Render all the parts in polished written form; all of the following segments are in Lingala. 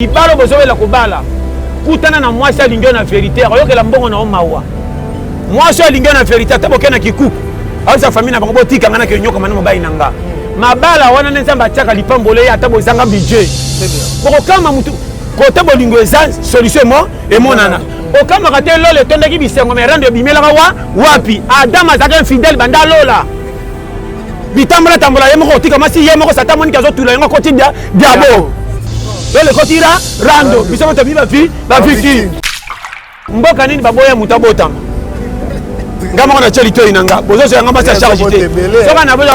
Ibalo bozobela kobala. Kutana na mwasi alingi na vérité. Oyokela mbongo na omawa. Mwasi alingi na vérité taboke na kikuku. Aza famille na bango botika ngana ke nyoka manamo bayi nanga. Mabala wana nzamba tiaka lipambole ya tabo zanga budget. Poko kama mutu kote bolingo eza solution mo emonana. Okama kate lole tondaki bisengo merando bimela wapi? Adam azaka infidèle banda lola. Bitambala tambola yemo kotika masi yemo ko satamoni kazo tula yango koti diabo. Lole kotira rando bisamo tabi ba victime. Mboka nini baboya mutabota. Ngama na chelito inanga bozo yanga masa charge te. Soka na bozo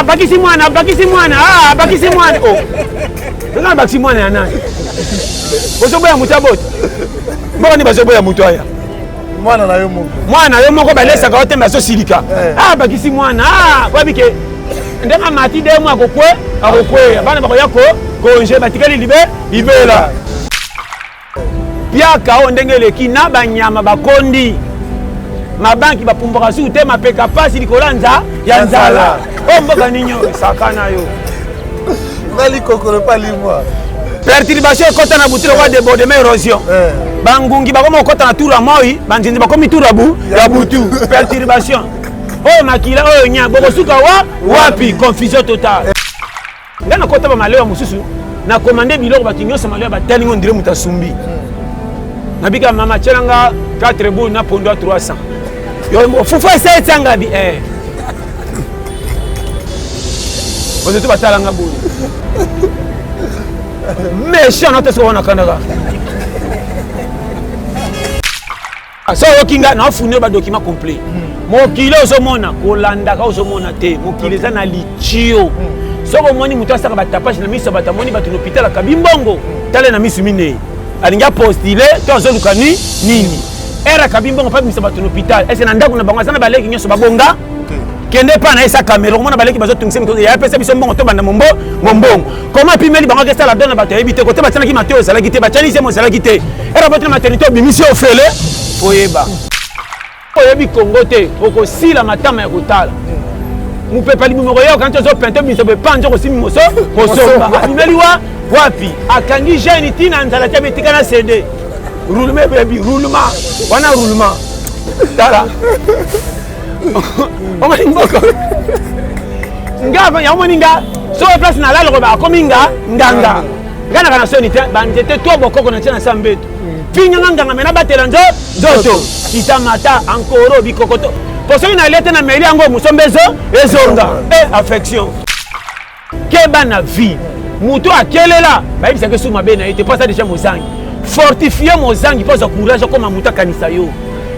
bakisi mwana bakisi mwana oh. Ngama bakisi mwana ya nani? Bozo boya mutabota. Mboka ni bazo boya mutu aya. Mwana yo moko balesa ka otemba so silika. Bakisi mwana kwa bike ndanga mati de mwa akokwe bana bakoya konje batikali libela. Piaka o ndenge leki na banyama bakondi. Mabanki bapumboka su te mapeka pasi likolanza ya nzala. O mboka ninyo sakana yo. Ngali kokolo pa limwa. Perturbation kota na butiro kwa débordement érosion. Bangungi bakoma kota na tour moi, banzinzi bakomi tour ya butu. Perturbation. Oh makila oh nya boko suka wapi confusion totale. Ngana kota ba malewa mususu na commander biloko batinyo sa malewa batali ngondire mutasumbi. Nabika mama chelanga 4 boules na pondo 300. Yo fufa 700 ngabi Vous êtes batala ngabu. Méchant na teso wana kandaga. So wokinga na fune ba document complet. Mokilo ozomona kolanda ka ozomona te. Mokilo za na lichio. Soko moni mutu asaka batapage na miso batamoni batu na hôpital akabimbongo. Tale na misu mine. Alinga postile to azoluka nini. Era kabimbongo pa miso batu na hôpital. Ese na ndako na bango sana baleki nyoso babonga. Kende pa na esa caméra mona baleki bazo tungise mito ya pesa biso mbongo to banda mombongo. Comment pimeli bango kesa la donne bato ebite côté batana ki mateo sala kité batani mo sala kité. Era bote na maternité bimisi ofele. Foyeba. Oyebi Congo te okosila matama ya kotala. Mupepa libumoko yo quand ozo pente biso be panjo kosimi moso kosomba. Bimeli wapi akangi jeune tina nzala te betika na CD. Roulement baby roulement. Wana roulement. Tala. Oma ngoko. Ngaba ya moninga so place na lalo ba kominga nganga. Ngana kana so ni te banjete to bokoko na tina sambeto. Finya nganga mena batela nzoto. Kitamata ankoro bikokoto. Poso ina lete na meli yango musombezo ezonga. Affection. Keba na vie. Muto akelela. Ba bisa ke suma bena ite pasa déjà mozangi. Fortifier mozangi posa courage comme muta kanisa yo.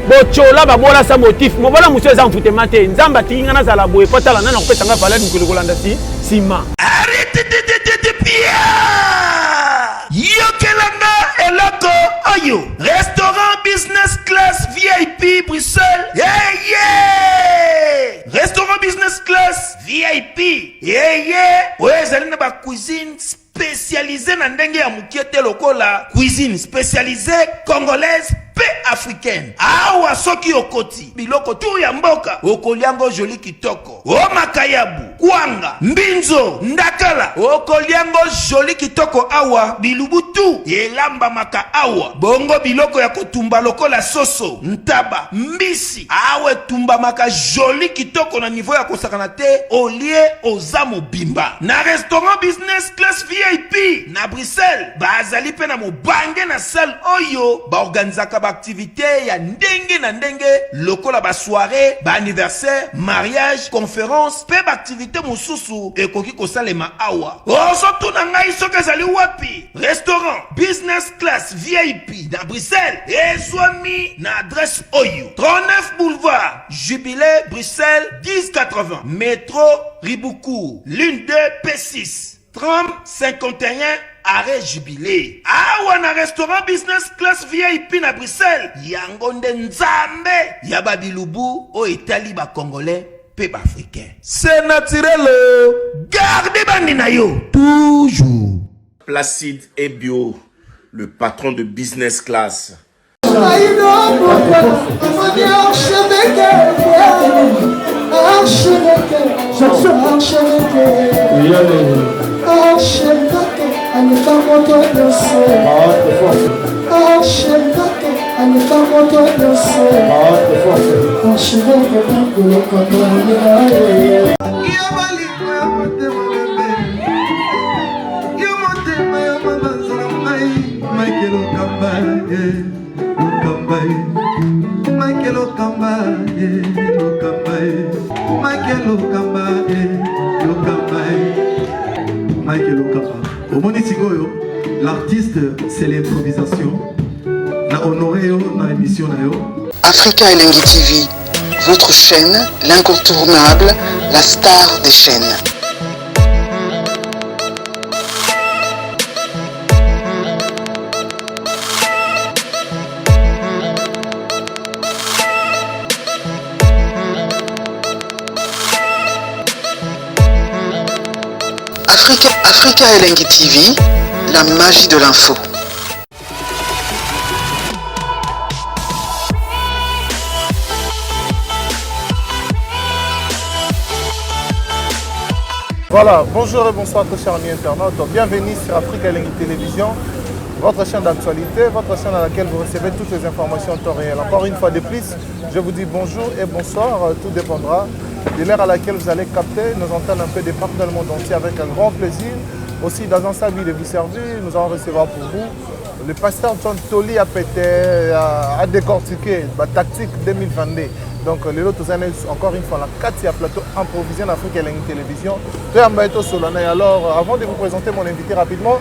Bochola babola sa motif. Mobola muso eza mfute mate. Nzamba tinga na zala boye potala na kopesa nga valeur nkolo kolanda sima. Arrête de pia. Yokelanga eloko oyo. Restaurant business class VIP Bruxelles. Yeah. Restaurant business class VIP. Yeah. Ouais, zali na ba cuisine spécialisée na ndenge ya mukiete lokola cuisine spécialisée congolaise pe africaine. Awa soki okoti biloko tu ya mboka okoliango joli kitoko. O makayabu, kwanga, mbinzo, ndakala okoliango joli kitoko awa bilubutu elamba maka awa. Bongo biloko ya kotumba lokola soso, ntaba, mbisi awe tumba maka joli kitoko na niveau ya kosakana te olie ozamo bimba. Na restaurant business class VIP na Bruxelles bazali pe na mobange na salle oyo ba organizaka ba activité ya ndenge na ndenge lokola ba soirée, ba anniversaire, mariage, conférence, pe ba activité mususu ekoki kosalema awa. Ozo tuna ngai soka zali wapi? Restaurant business class VIP na Bruxelles ezwami na adresse oyo 39 boulevard Jubilé Bruxelles 1080 métro Riboucourt l'une 2 P6 30 51 arrêt Jubilé. Awa na restaurant business class VIP na Bruxelles. Yangonde nzambe ya babilubu o Italie ba congolais pe ba africain. C'est naturel. Gardez bandi na yo toujours. Placide et Bio, le patron de business class. Archevêque, L'artiste, c'est l'improvisation. Na honoré dans l'émission. Africa Elengi TV, votre chaîne, l'incontournable, la star des chaînes. Africa Elengi TV, la magie de l'info. Voilà, bonjour et bonsoir très chers amis internautes. Bienvenue sur Africa Elengi Télévision, votre chaîne d'actualité, votre chaîne dans laquelle vous recevez toutes les informations en temps réel. Encore une fois de plus, je vous dis bonjour et bonsoir. Tout dépendra de l'heure à laquelle vous allez capter nos antennes un peu de partout dans le monde entier avec un grand plaisir. Aussi, dans un salut de vous servir, nous allons recevoir pour vous le pasteur John Toli a pété, a décortiqué la tactique 2022. Donc, les autres années, encore une fois, la 4e plateau improvisé en Afrique Elengi Télévision. Alors, avant de vous présenter mon invité rapidement,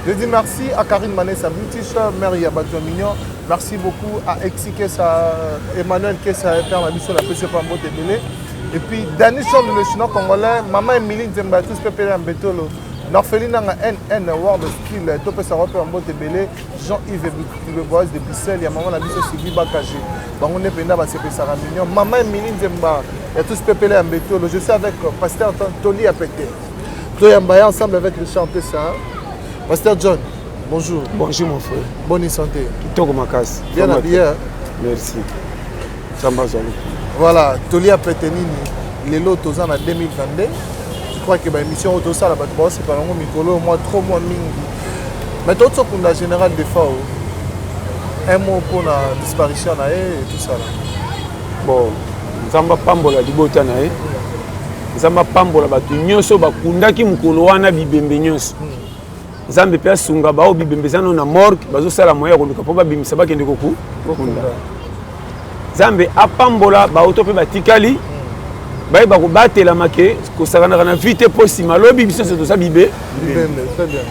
je dis merci à Karine Manessa Buticha, mère Yabato Mignon. Merci beaucoup à Exi Kessa, Emmanuel Kessa, Père Nabiso, la PC Pambo Tébélé. Et puis, Dani Chon, le chinois congolais, Maman Emilie Nzembatou, Pépélé Mbetolo. L'orpheline a un award de style, Topé Sarope en Bote Belé, Jean-Yves Boise de Bissel, il y a maman la mise sur Sylvie Bakagé. On est pénal à CP Sarah Mignon. Maman Emilie Nzemba, il y a tous Pépélé en Bétolo. Je suis avec Pasteur Toli à pété. Nous sommes ensemble avec le chanteur ça. Pasteur John, bonjour. Bonjour mon frère. Bonne santé. Kitoko Makas. Bien habillé. Merci. Samba Zolo. Voilà, Toli à pété Nini, les lots aux ans en 2022. Je crois que l'émission auto ça là-bas, c'est pas vraiment micro, au moins 3 mois mingi. Mais tout ça pour la générale des fois, un mot pour la disparition et tout ça. Bon, Zamba Pambola Libota nae. Zamba Pambola batu nyonso bakundaki mukolo wana bibembe nyonso. Zambe pe asunga bao bibembe zano na morgue bazo sala moya ko luka po ba bimisa bakende koku kokunda. Zambe apambola ba auto pe batikali. Baye ba ko batela make ko sakana na vite possible lobi biso se to sa bibe. Très bien.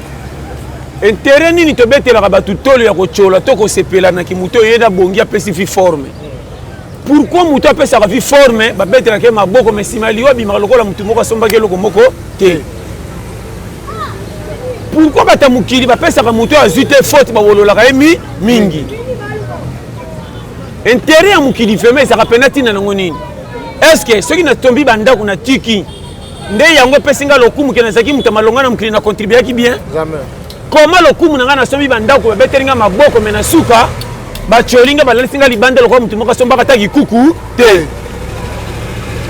Intérêt nini to betela ka batu tolo ya ko chola to ko sepela na kimuto yeda bongi apesi fi forme. Pourquoi muto apesa ka fi forme ba betela ke maboko mesimali wa bima lokola mutu moko somba ke loko moko te. Pourquoi bata mukili ba pesa ka muto azute faute ba wolola ka mingi. Intérêt ya mukili feme ça ka penati na ngonini. Est-ce que ceux qui n'ont tombé banda qu'on a tiki, ndé yango pesinga lokumu kena zaki mutamalonga na mukili na contribuer qui bien? Jamais. Comment lokumu na ngana sombi banda ko beteringa maboko mena suka ba cholinga ba lesinga libanda lokwa mutumoka somba kataki kuku te.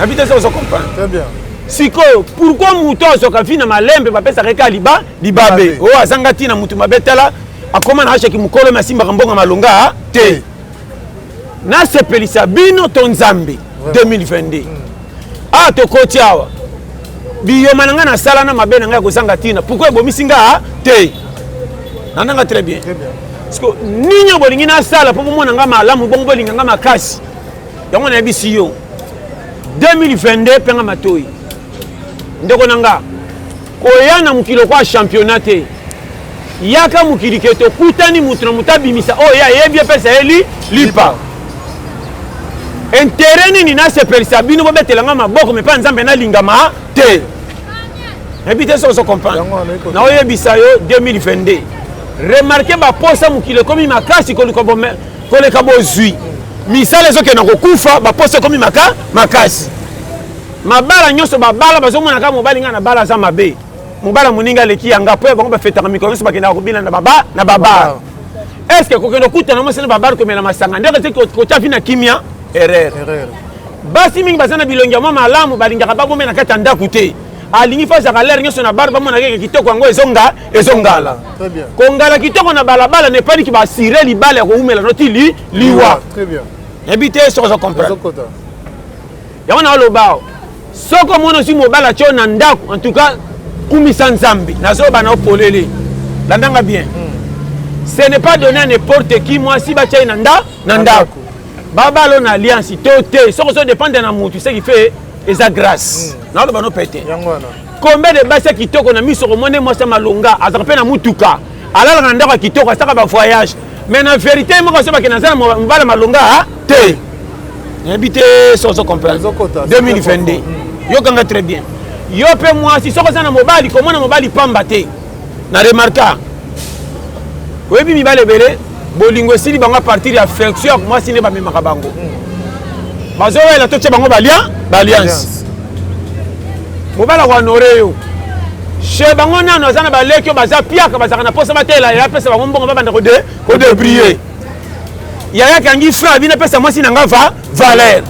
Habite ça on comprend. Très bien. Sikoyo pourquoi muto azoka fina malembe ba pesa reka libabe. Oh azangati na mutu mabetala akoma na acha ki mukolo masimba kambonga malonga te. Na sepelisa bino tonzambe 2022. Ah to kotiawa. Biyo mananga na sala na mabe na nga ko sanga tina. Pourquoi bomisinga te? Nananga très bien. Très bien. Parce que ninyo bolingi na sala po mona nga malamu bongo bolinga nga makasi. Yango na bisi yo. 2022 penga matoi. Ndeko nanga. Koyana mukilo kwa championnat te. Yaka mukili keto kutani mutra mutabimisa. Oh ya yebia pesa eli lipa. Intérêt nini na sepelisa bino bobetelanga maboko me pa nzambe na lingama te. Habite ça on comprend. Na oyebisa yo 2022. Remarquez ba posa mukile komi makasi ko le kabo zui. Misale zo ke na kokufa ba posa komi makasi. Mabala nyoso ba bala bazomona ka mobali nga na bala za mabe. Mobala muninga leki yanga po ba ba fetaka mikolo so bakenda ko bina na baba. Est-ce que kokendo kutana mo sene baba ko mena masanga ndeke ko tafi na kimia erreur. Basi mingi bazana bilongi ya mama alamu balingaka babome na kata ndaku te. alingi fa za l'air nyoso na barba mona ke kitoko yango ezongala Très bien. kongala kitoko na balabala ne pas ki ba sire libala ko umela noti liwa Très bien. ebité so zo comprendre Ezokota. yango na lobao soko mona si mobala tio na ndako en tout cas kumisa nzambe nazo bana opolele landanga bien ce n'est pas donné à n'importe qui moi si batia na ndako babalo na alliance toté soko so dépendre na mutu ce qui fait eza grâce na lo bano pété Yangwana. combien de base kitoko na miso komone moi sa malonga azaka pe na mutuka alala na ndako kitoko asaka ba voyage mais na vérité moko so ba ke na zana mbala malonga te habité so comprendre 2022 yo kanga très bien yo pe moi si soko sana mobali komona mobali pamba te na remarka oyebi mibale bele bolingo esili bango a partir ya affection moi sine bamemaka bango bazowela totie bango baliance mobala koanore yo che bango nano aza na baleki oyo baza piaka bazaka na posa batela ya apesa bango mbongo babanda kodebrie yaya kangi frère abino apesa mwasi na nga valeur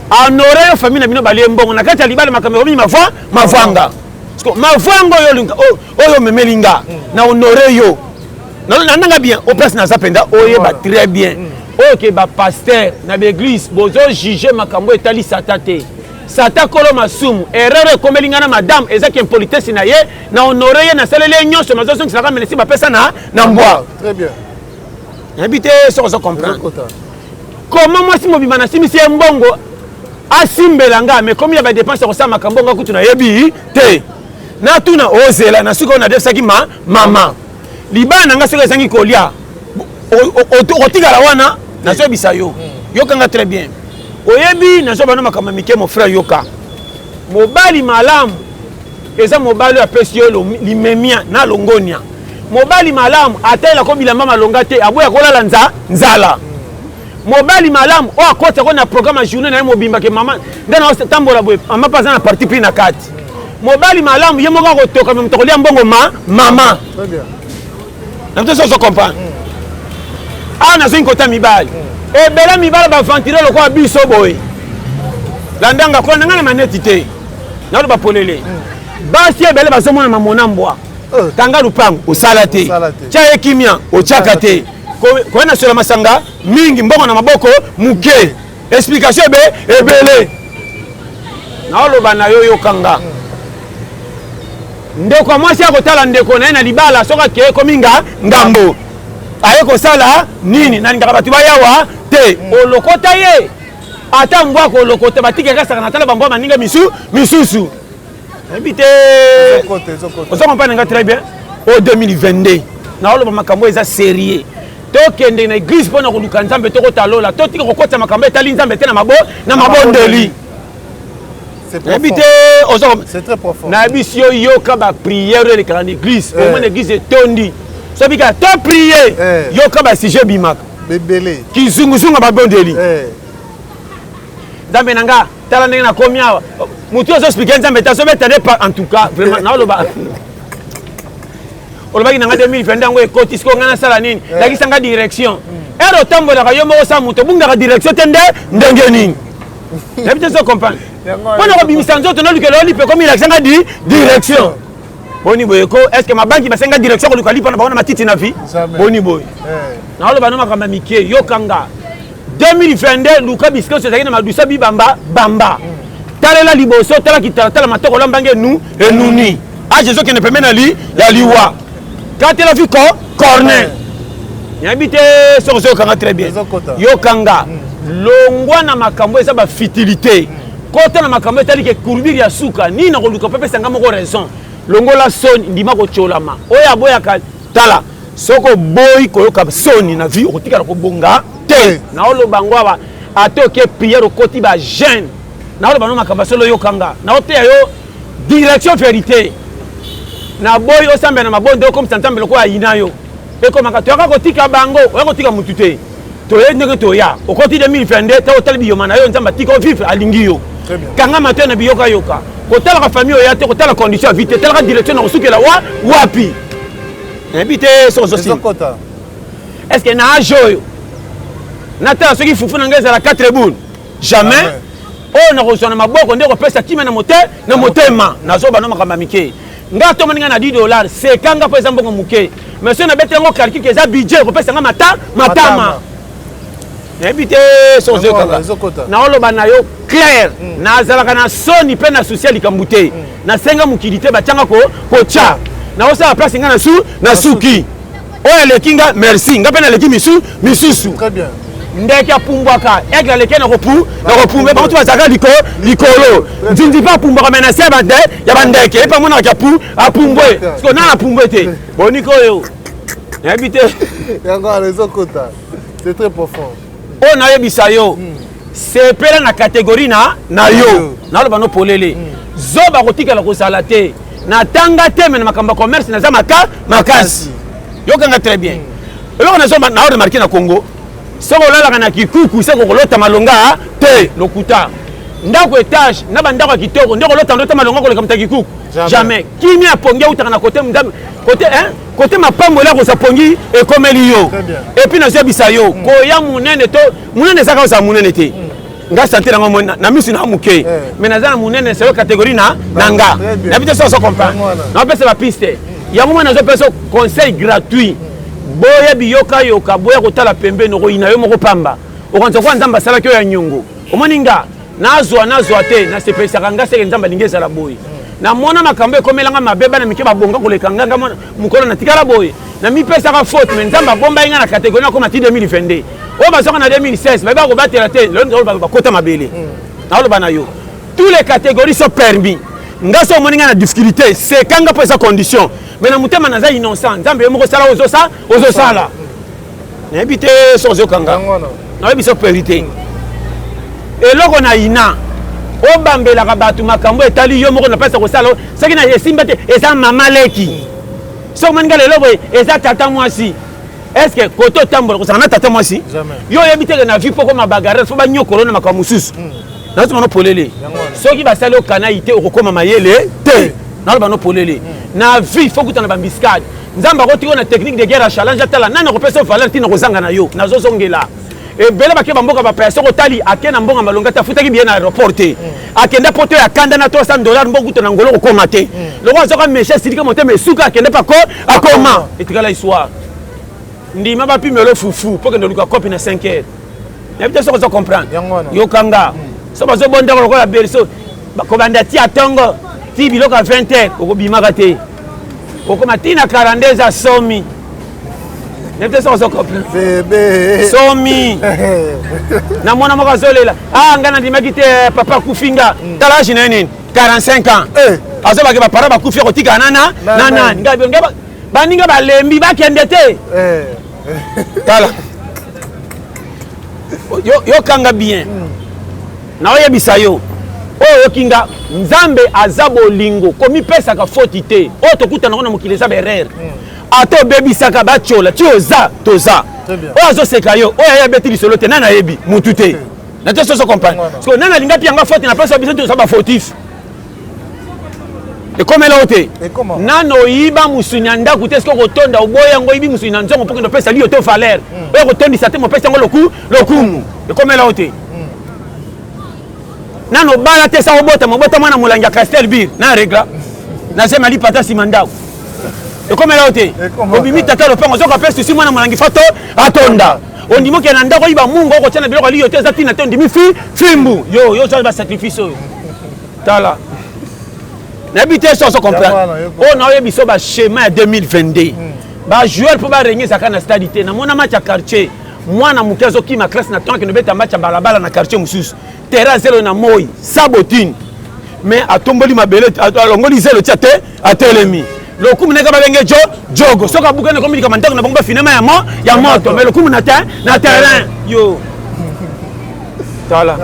anore yo famille na bino balie mbongo na kati ya libala makambo ominyi mavwanga mavwanga oyo memelinga na honore yo nanga bien au place na zapenda oyeba très bien oke ba pasteur na l'église bozo juger makambo etali sata te sata kolo masumu erreur ekomelinga na madame ezaki impolitesse na ye na honore ye na salele nyonso mazo sala menesi ba pesa na mbwa Très bien. habité so comprendre comment moi si mobima na simisi mbongo asimbelanga mais comme il y a ba dépenses ko sa makambo nga kutu na yebi te na tuna ozela na suko na defsaki mama libana nanga soki ezangi kolia otikala wana nazobisa yo yokanga très bien oyebi nazobana makambo mike mon frère yoka mobali malamu eza mobali apesi yo limemia na longonia mobali malamu atela ko bilamba malonga te aboya kolala nzala mobali malamu o akota ko na programme ya journée na ye mobimba ke mama ndana otambola boye mama paza na parti pris na kati mobali malamu ye moko akotoka me motokolia mbongo mama Très bien. namte so comprendre awa nazongi kota mibali ebele mibali baventile lokola biso boye landanga kola nanga na maneti te nalo bapolele basi ebele bazomona mamona mbwa tanga lupango osala te tia ye kimia otiaka te koye na sola masanga mingi mbongo na maboko muke explication ebele naoloba na yo yokanga ndeko mwasi akotala ndeko na ye na libala soki akeye komi ngambo aye kosala nini nalingaka bato bayawa te olokota ye ata mbwa kolokota batikaka saka na tala bambwa maninga misusu yebi te ozokomprendre nga très bien o 2022 naoloba makambo eza sérieux tokende na église mpo na koluka nzambe tokotalola totika kokotisa makambo etali nzambe te na mabondeli C'est très profond. Na bisi yo yoka ba prière elekaka na église au moins l'église etondi soki ka to prier yoka ba sujet bimaka bebele kizunguzunga babondeli nzambe nanga tala ndenge nakomi awa mutu ozoexplike nzambe ta sobetade en tout cas vraiment naoloba olobaki nanga 2022 yango ekoti siko nga nasala nini lakisanga direction ere otambolaka yo moko sa moto obungaka direction te ndenge nini nayebi te so comprendre mpona kobimisa nzoto nolukela olipe komi lakisanga direction boni boye ko est ce que mabanki basenga direction koluka lipa na bango na matiti na vie boni boye naoloba no makambo mike yokanga 2022 luka bisika oso ezalaki na madusa bibamba talela liboso tala kitala tala matoko olambange enuni age ezokende pembeni ya liwa katela vi corner yayebi te soko oyokanga très bien yokanga longwa na makambo eza bafitilité kota na makambo etali ke courbure ya suka nini na koluka mpe pesanga moko raison longola soni ndima kocholama oyo aboyaka tala soko boyi koyoka soni na vie okotikala kobonga te naoloba ngo awa ate oke priere okoti bagene naoloba no makambo solo oyokanga naoteya yo direction vérité na boyi osambela na mabonde okomisa nzambe lokola ayina yo ekomaka toyaka kotika bango oya kotika mutu te toye ndenge toya okoti 2022 ta otali biyoma na yo nzambe atika ovivre alingi yo kanga mato na biyoka kotalaka famille oya te kotala condition ya vie te talaka direction na kosukela wapi nayebi te sokozosi est ce que na age oyo natala soki fufu na ngai ezala 4 boule jamais oh na kozona maboko ndeko pesa kimia na motema nazo bana makamba mike ngato maninga na $10 sekanga pesa mbongo muke mais so na bete ngo calcul que za budget ko pesa nga matama ebite sozo kaka na oloba na yo clair na zalaka na soni pe na social likambute na senga mukilité batianga ko cha na osa place nga na suki oya lekinga merci nga pe na leki misusu très bien ndeke apumbwaka aigle leke na kopumbe bantu bazaka likolo nzinzi pa apumbwaka me na se ya bandeke epa mona apumbwe siko nana apumbwe te boniko oyo nayebi te c'est très profond oyo nayebisa yo sepela na catégorie na yo naloba no polele zoba kotikala kozala te natanga te me na makambo ya commerce naza makasi yokanga très bien eloko nazoba na remarke na Congo soko olalaka na kikuku soko kolota malonga te lokuta ndako etage na bandako ya kitoko ndeko kolota ndota malonga koleka mta kikuku jamais kimi apongi utaka na côté mapambo ela kosa pongi ekomeli yo et puis nazo bisa yo koya munene to munene saka osa munene te nga santé na ngo na misu na muke mais naza na munene c'est catégorie na nga na bité so comprendre na pesa ba piste ya mo nazo pesa conseil gratuit boya biyoka boya kotala pembe no koina yo moko pamba okanza kwa nzamba sala kyo ya nyongo omoninga nazwa te na sepesa kanga seke nzamba lingeza la boy na mona makambo ekomelanga mabeba na mike babonga koleka nganga mukolo na tikala boy na mi pesa ka faute mais nzamba bomba inga na catégorie comme ti 2022 o bazoka na 2016 baba ko batela te le ba kota mabele na lo bana yo tous les catégories sont permis ngaso moninga na difficulté c'est kanga pesa condition mais na mutema naza innocent nzambe yemo ko sala ozosala nayebi te sozo kanga nayebi so vérité eloko na ina obambelaka bato makambo etali yo moko na pesa kosala soki na esimba te eza mama leki soki maninga lelo boye eza tata mwasi est-ce que koto otambola kosaka na tata mwasi yo oyebi teke na vi poko mabagarere fo banyokolo na makambo mosusu nazoma no polele soki basali okanayi te okokoma mayele te naloba no polele na vie faut kutana bambiskade nzamba akotiko na technique de guerre à challenge atala nani akopesa valeur ntina kozanga na yo nazozongela ebele bake bamboka bapaya soko otali ake na mbongo malonga te afutaki bien na aéroport te akende poto ya kanda na $300 mbongo kuta na ngolo kokoma te loko azoka meshe silika motema esuka akende pa akoma etikala histoire ndima bapimelo fufu po kende luka kopi na 5 heures nayebi te soko ozo comprendre yokanga so bazobondaka lokola berso kobanda ti atongo ti biloko ya 20 heures okobimaka te okoma ti na 42 za somi nayebi te soko ozo comprendre somi na mwana moko azolela nga nandimaki te papa kufinga tala age na ye nini 45 ans azobake bapara bakufi kotikala na nani baninga balembi bakende te tala yokanga bien naoyebisa yo oyo yokinga nzambe aza bolingo komipesaka foti te oyo tokutana ngo na mokili eza berere ata obebisaka batyola ti oza toza oyo azoseka yo oyo ayebeti lisolo te nani ayebi mutu te na te soso comprendre parce nani alinga pi yanga foti na place biso toza bafotif ekomela o te nano oyiba musuni ya ndako te soki okotonda oboya yango oyibi musuni na nzongo mpo kende opesa li yo te valeur oyo okotondisa te mopesa yango lokumu ekomela o te nano bala te sa obota mobota mwana molangi ya castel bir na regla nasema lipata nsima ndako ekomela o te obimi tata lopango ozoka pesa osi mwana molangi fato atonda ondimi okende na ndako oyiba mungu okotia na biloko liyo te eza ntina te ondimi fimbu yo oza basacrifice oyo tala nayebi te so ozo comprendre oyo naoyebiso bashema ya 2022 bajoueur mpo barenie ezaka na stadi te namona match ya quartier mwana moke azokima classe na tonga kende obeta match ya balabala na quartier mosusu terrain zelo na moi sabotine mais atomboli mabele alongoli zelo ti atelemi lokumu neka babenge jogo soki abukani komilika ndako na bango bafinema ya moto mais lokumu na terrain yo tala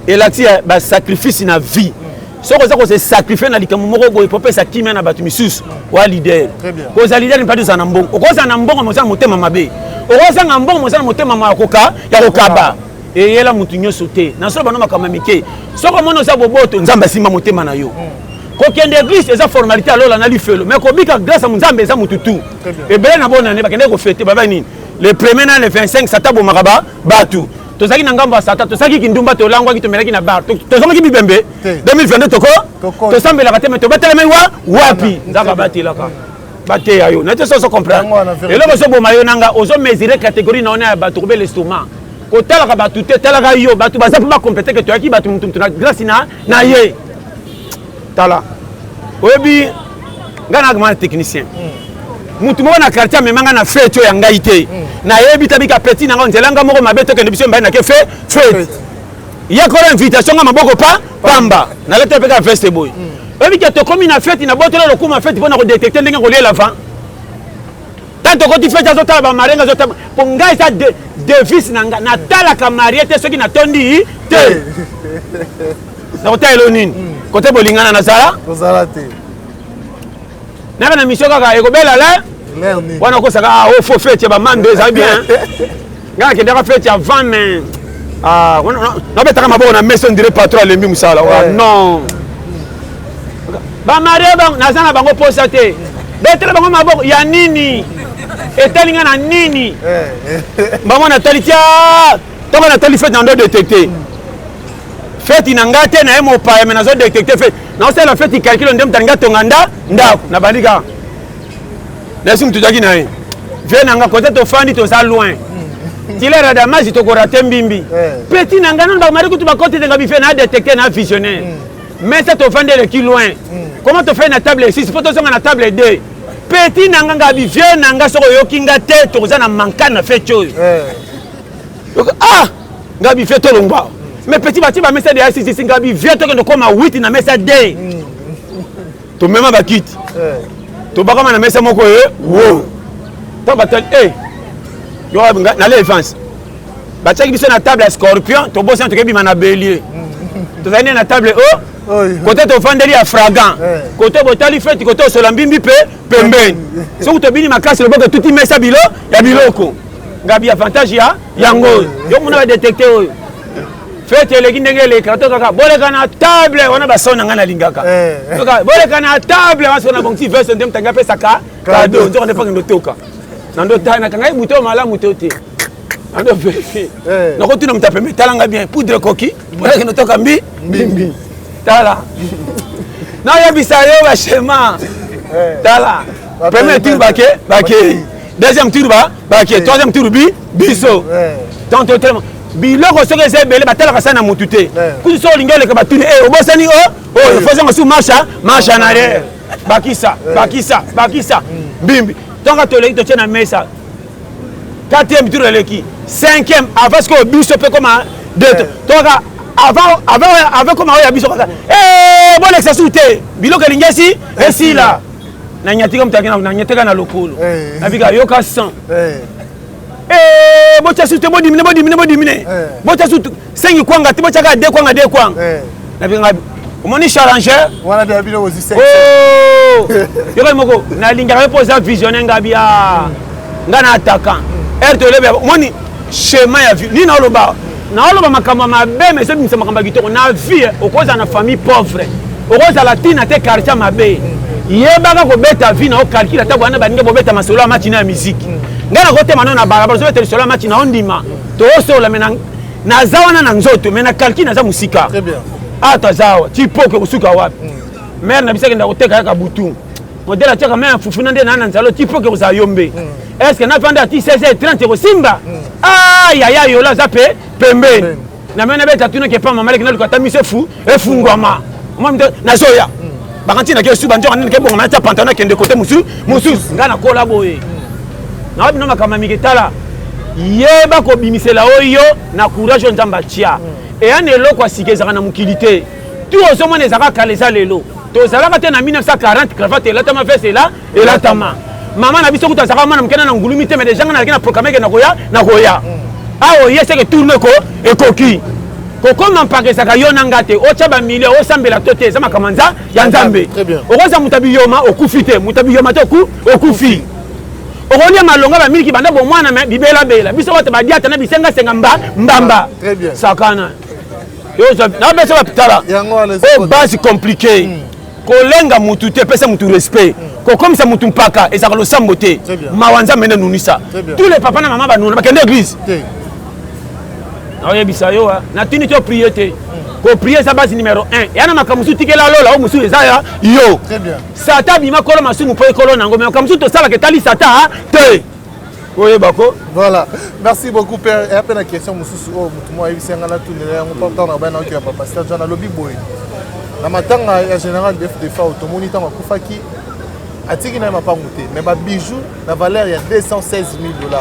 elati basacrifice na vie soki oza kose sacrifie na likambo moko boye mpo opesa kimia na bato misusu wa lider koza lider mpadi oza na mbongo okozala na mbongo moza na motema mabe okozanga mbongo moza na motema ya kokaba eyela mutu nyonso te nasolo bano makambo ya mike soki omona oza boboto nzambe asimba motema na yo kokende eglise eza formalité alola na lifelo mais kobika grâce ya nzambe eza mutu tu ebele na bonane bakende kofete baba nini le premier na le 25 sata bomaka bato tozaki na ngambo ya sata tozaki kindumba tolangwaki tomelaki na bar tozongaki bibembe 2022 toko tosambelaka te me tobatelemi wapi nzaka batelaka bateya yo nete soso comprendre eloko ozoboma yo nanga ozomesure catégorie na ona ya bato kobe l'estomac kotalaka bato te talaka yo bato baza mpo bakompete ke toyaki bato mutu na grâce na ye tala oyebi nga na agmana technicien mutu moko na quartier amemanga na fete oyo ya ngai te nayebi tabika petit nanga nzela nga moko mabe tokende biso mbai nake fete yakolo invitation nga maboko pamba naleta peka veste boy oyebi ke tokomi na fete na botola lokuma fete mpona kodetecte ndenge koliela va tant okoti fete azotala bamarenga azotala mpo ngai eza devise na nga natalaka marie te soki natondi te nakotaelo nini kote bolingana nazala te naka na mission kaka ekobela wana okosaka ofo fete ya bamando ezali bien nga nakendaka fete ya 20 mais nabetaka maboko na mese ondire patron alembi mosala non bamarie naza na bango posa te betela bango maboko ya nini etalinga na nini bango natali tia toko natali fete na ndo détecté fete na nga te na ye mopaya me nazo détecté fete naosala fete ikalkilo nde motalinga tonga ndako na bandika nasi mutu tozaki na ye vie na nga kote tofandi toza loin tilera damasi tokora te mbimbi petit na nga nano bamari kutu bakote tenga bife na détecté na visionnaire mais ça tofandi eleki loin comment tofai na table 6 fo tozonga na table 2 petit na nga nga bivie na nga soko oyoki nga te tokoza na mankane na fete oyo nga bivie tolongwa mais petit bati ba mesa de ICC nga bivie tokende koma 8 na mesa d tomema bakiti tobakama na mesa moko wo to batal yo na l'élevance batiaki biso na table ya scorpion tobosi tokebima na bélier tozali na table côté tofandeli ya fragant côté botali fete côté osola mbimbi pe pembeni soki tobini makasi loboko tuti mesa ya biloko ngabi avantage ya yango yo mona badétecte oyo fete eleki ndenge elekaka to kaka boleka na table wana basona nga nalingaka boleka na table wana sona bonti verse nde mtanga pesaka kado nzoko nde pakendo toka nando tana nakanga ye buto malamu to te nando vérifie nakotuna mutu apembe talanga bien poudre koki bolekendo toka mbimbi tala nayebisa yo bashema tala premier tour bake deuxième tour bake troisième tour biso donc totelema biloko soki eza ebele batalaka sa na motu te kutu so olingi oleka batuni obosani oyo fozanga su marche en arrière bakisa mbimbi tonga toleki totie na mesa 4e tour eleki 5e avant soki biso mpe koma tonga avant koma oyo ya biso kaka bolekisa su te biloko elingi esila nanyatika mutaki nanyateka na lokolo nabika yoka 100 bocha su te bodimine bocha su 5 kwanga te bocha ka 2 kwanga nabika omoni challenger wana de abilo ozi 5 yoko moko nalingaka poza visionnaire ngabia nga na attaquant rtolebe omoni chemin ya vie ni naoloba makambo mabe mais esobimisa makambo ya kitoko na vie okozala na famille pauvre okozala tina te quartier mabe yebaka kobeta vie na okalkila ta bwana baninga bobeta masolo ya match na musique nga na kotema no na balabala ozobeta lisolo ya match na ondima toosola me naza wana na nzoto me na kalki naza mosika atazawa tipoke kosuka wapi mare na biso akenda koteka yaka butu modele atiaka me ya fufuna nde na nzalo tipoke kozala yombe estce nafanda ati 16h30 kosimba yaya yola aza pe pembeni na me nabeta tunaki epa mamaleki naluka ata miso efungwama nazoya bakanti nake esuba nzoka nene kebongama natia pantalon akende kote mosusu nga nakola boye nawabi no makambo ya miketala yeba kobimisela oyo na courage oyo nzambe atia eya na eloko asika ezalaka na mokili te tu ozomona ezalaka kala eza lelo tozalaka te na 1940 cravate elatama vese elatama mama na biso kuta azalaka mwana mokena na ngulumi te me dejanga nalaki na proclame eke nakoya awo ye seke tourne ekoki kokoma mpaka ezaka yo na nga te otya bamilio osambela to te eza makambo ya nzambe okoza mutu abiyoma okufi te mutu abiyoma te okufi okolia malonga bamiliki banda bomwana me bibelabela biso bato badiata na bisengasenga mbamba sakana nabesa bapitala o base compliqué kolenga mutu te pesa mutu respect kokomisa mutu mpaka ezaka losambo te mawa nzambe nde nunisa tous les papa na mama banuna bakende église naoyebisa yo natuni to prier te koprier eza base numéro 1 yana makambo mosusu tikela lola oyo mosusu eza ya yo sata abima kolo masumu mpo ekolo nango me makambo mosusu tosalaka etali sata te oyeba ko. Voilà, merci beaucoup père. Et après la question mosusu o mutu mo ayebisa nga na tunela yango portant na bana oki ya papa pasteur John alobi boy na matanga ya général de fa automoni ntango akufaki atiki na mapangu te mais ba bijoux na valeur ya 216 000 $.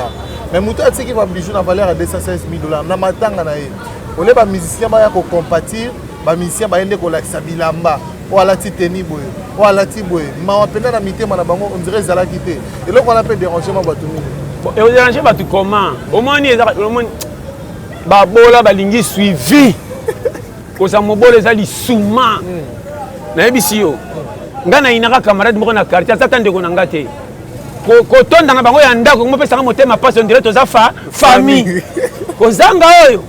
Mais mutu atiki ba bijoux na valeur ya 216 000 $. Na matanga na ye ole ba musicien ba ya ko compatir ba musicien ba yende ko lakisa bilamba o alati teni boy o alati boy ma wapenda na mitema na bango on dirait zalaki te et là on a fait dérangement ba tumi et vous dérangez ba tu comment au moins ni au moins ba bola ba lingi suivi ko sa mobole za li souma na yebisi yo ngana inaka camarade moko na quartier ça tande ko na ngate ko tonda na bango ya ndako mo pesa motema passe on dirait to za famille ko zanga oyo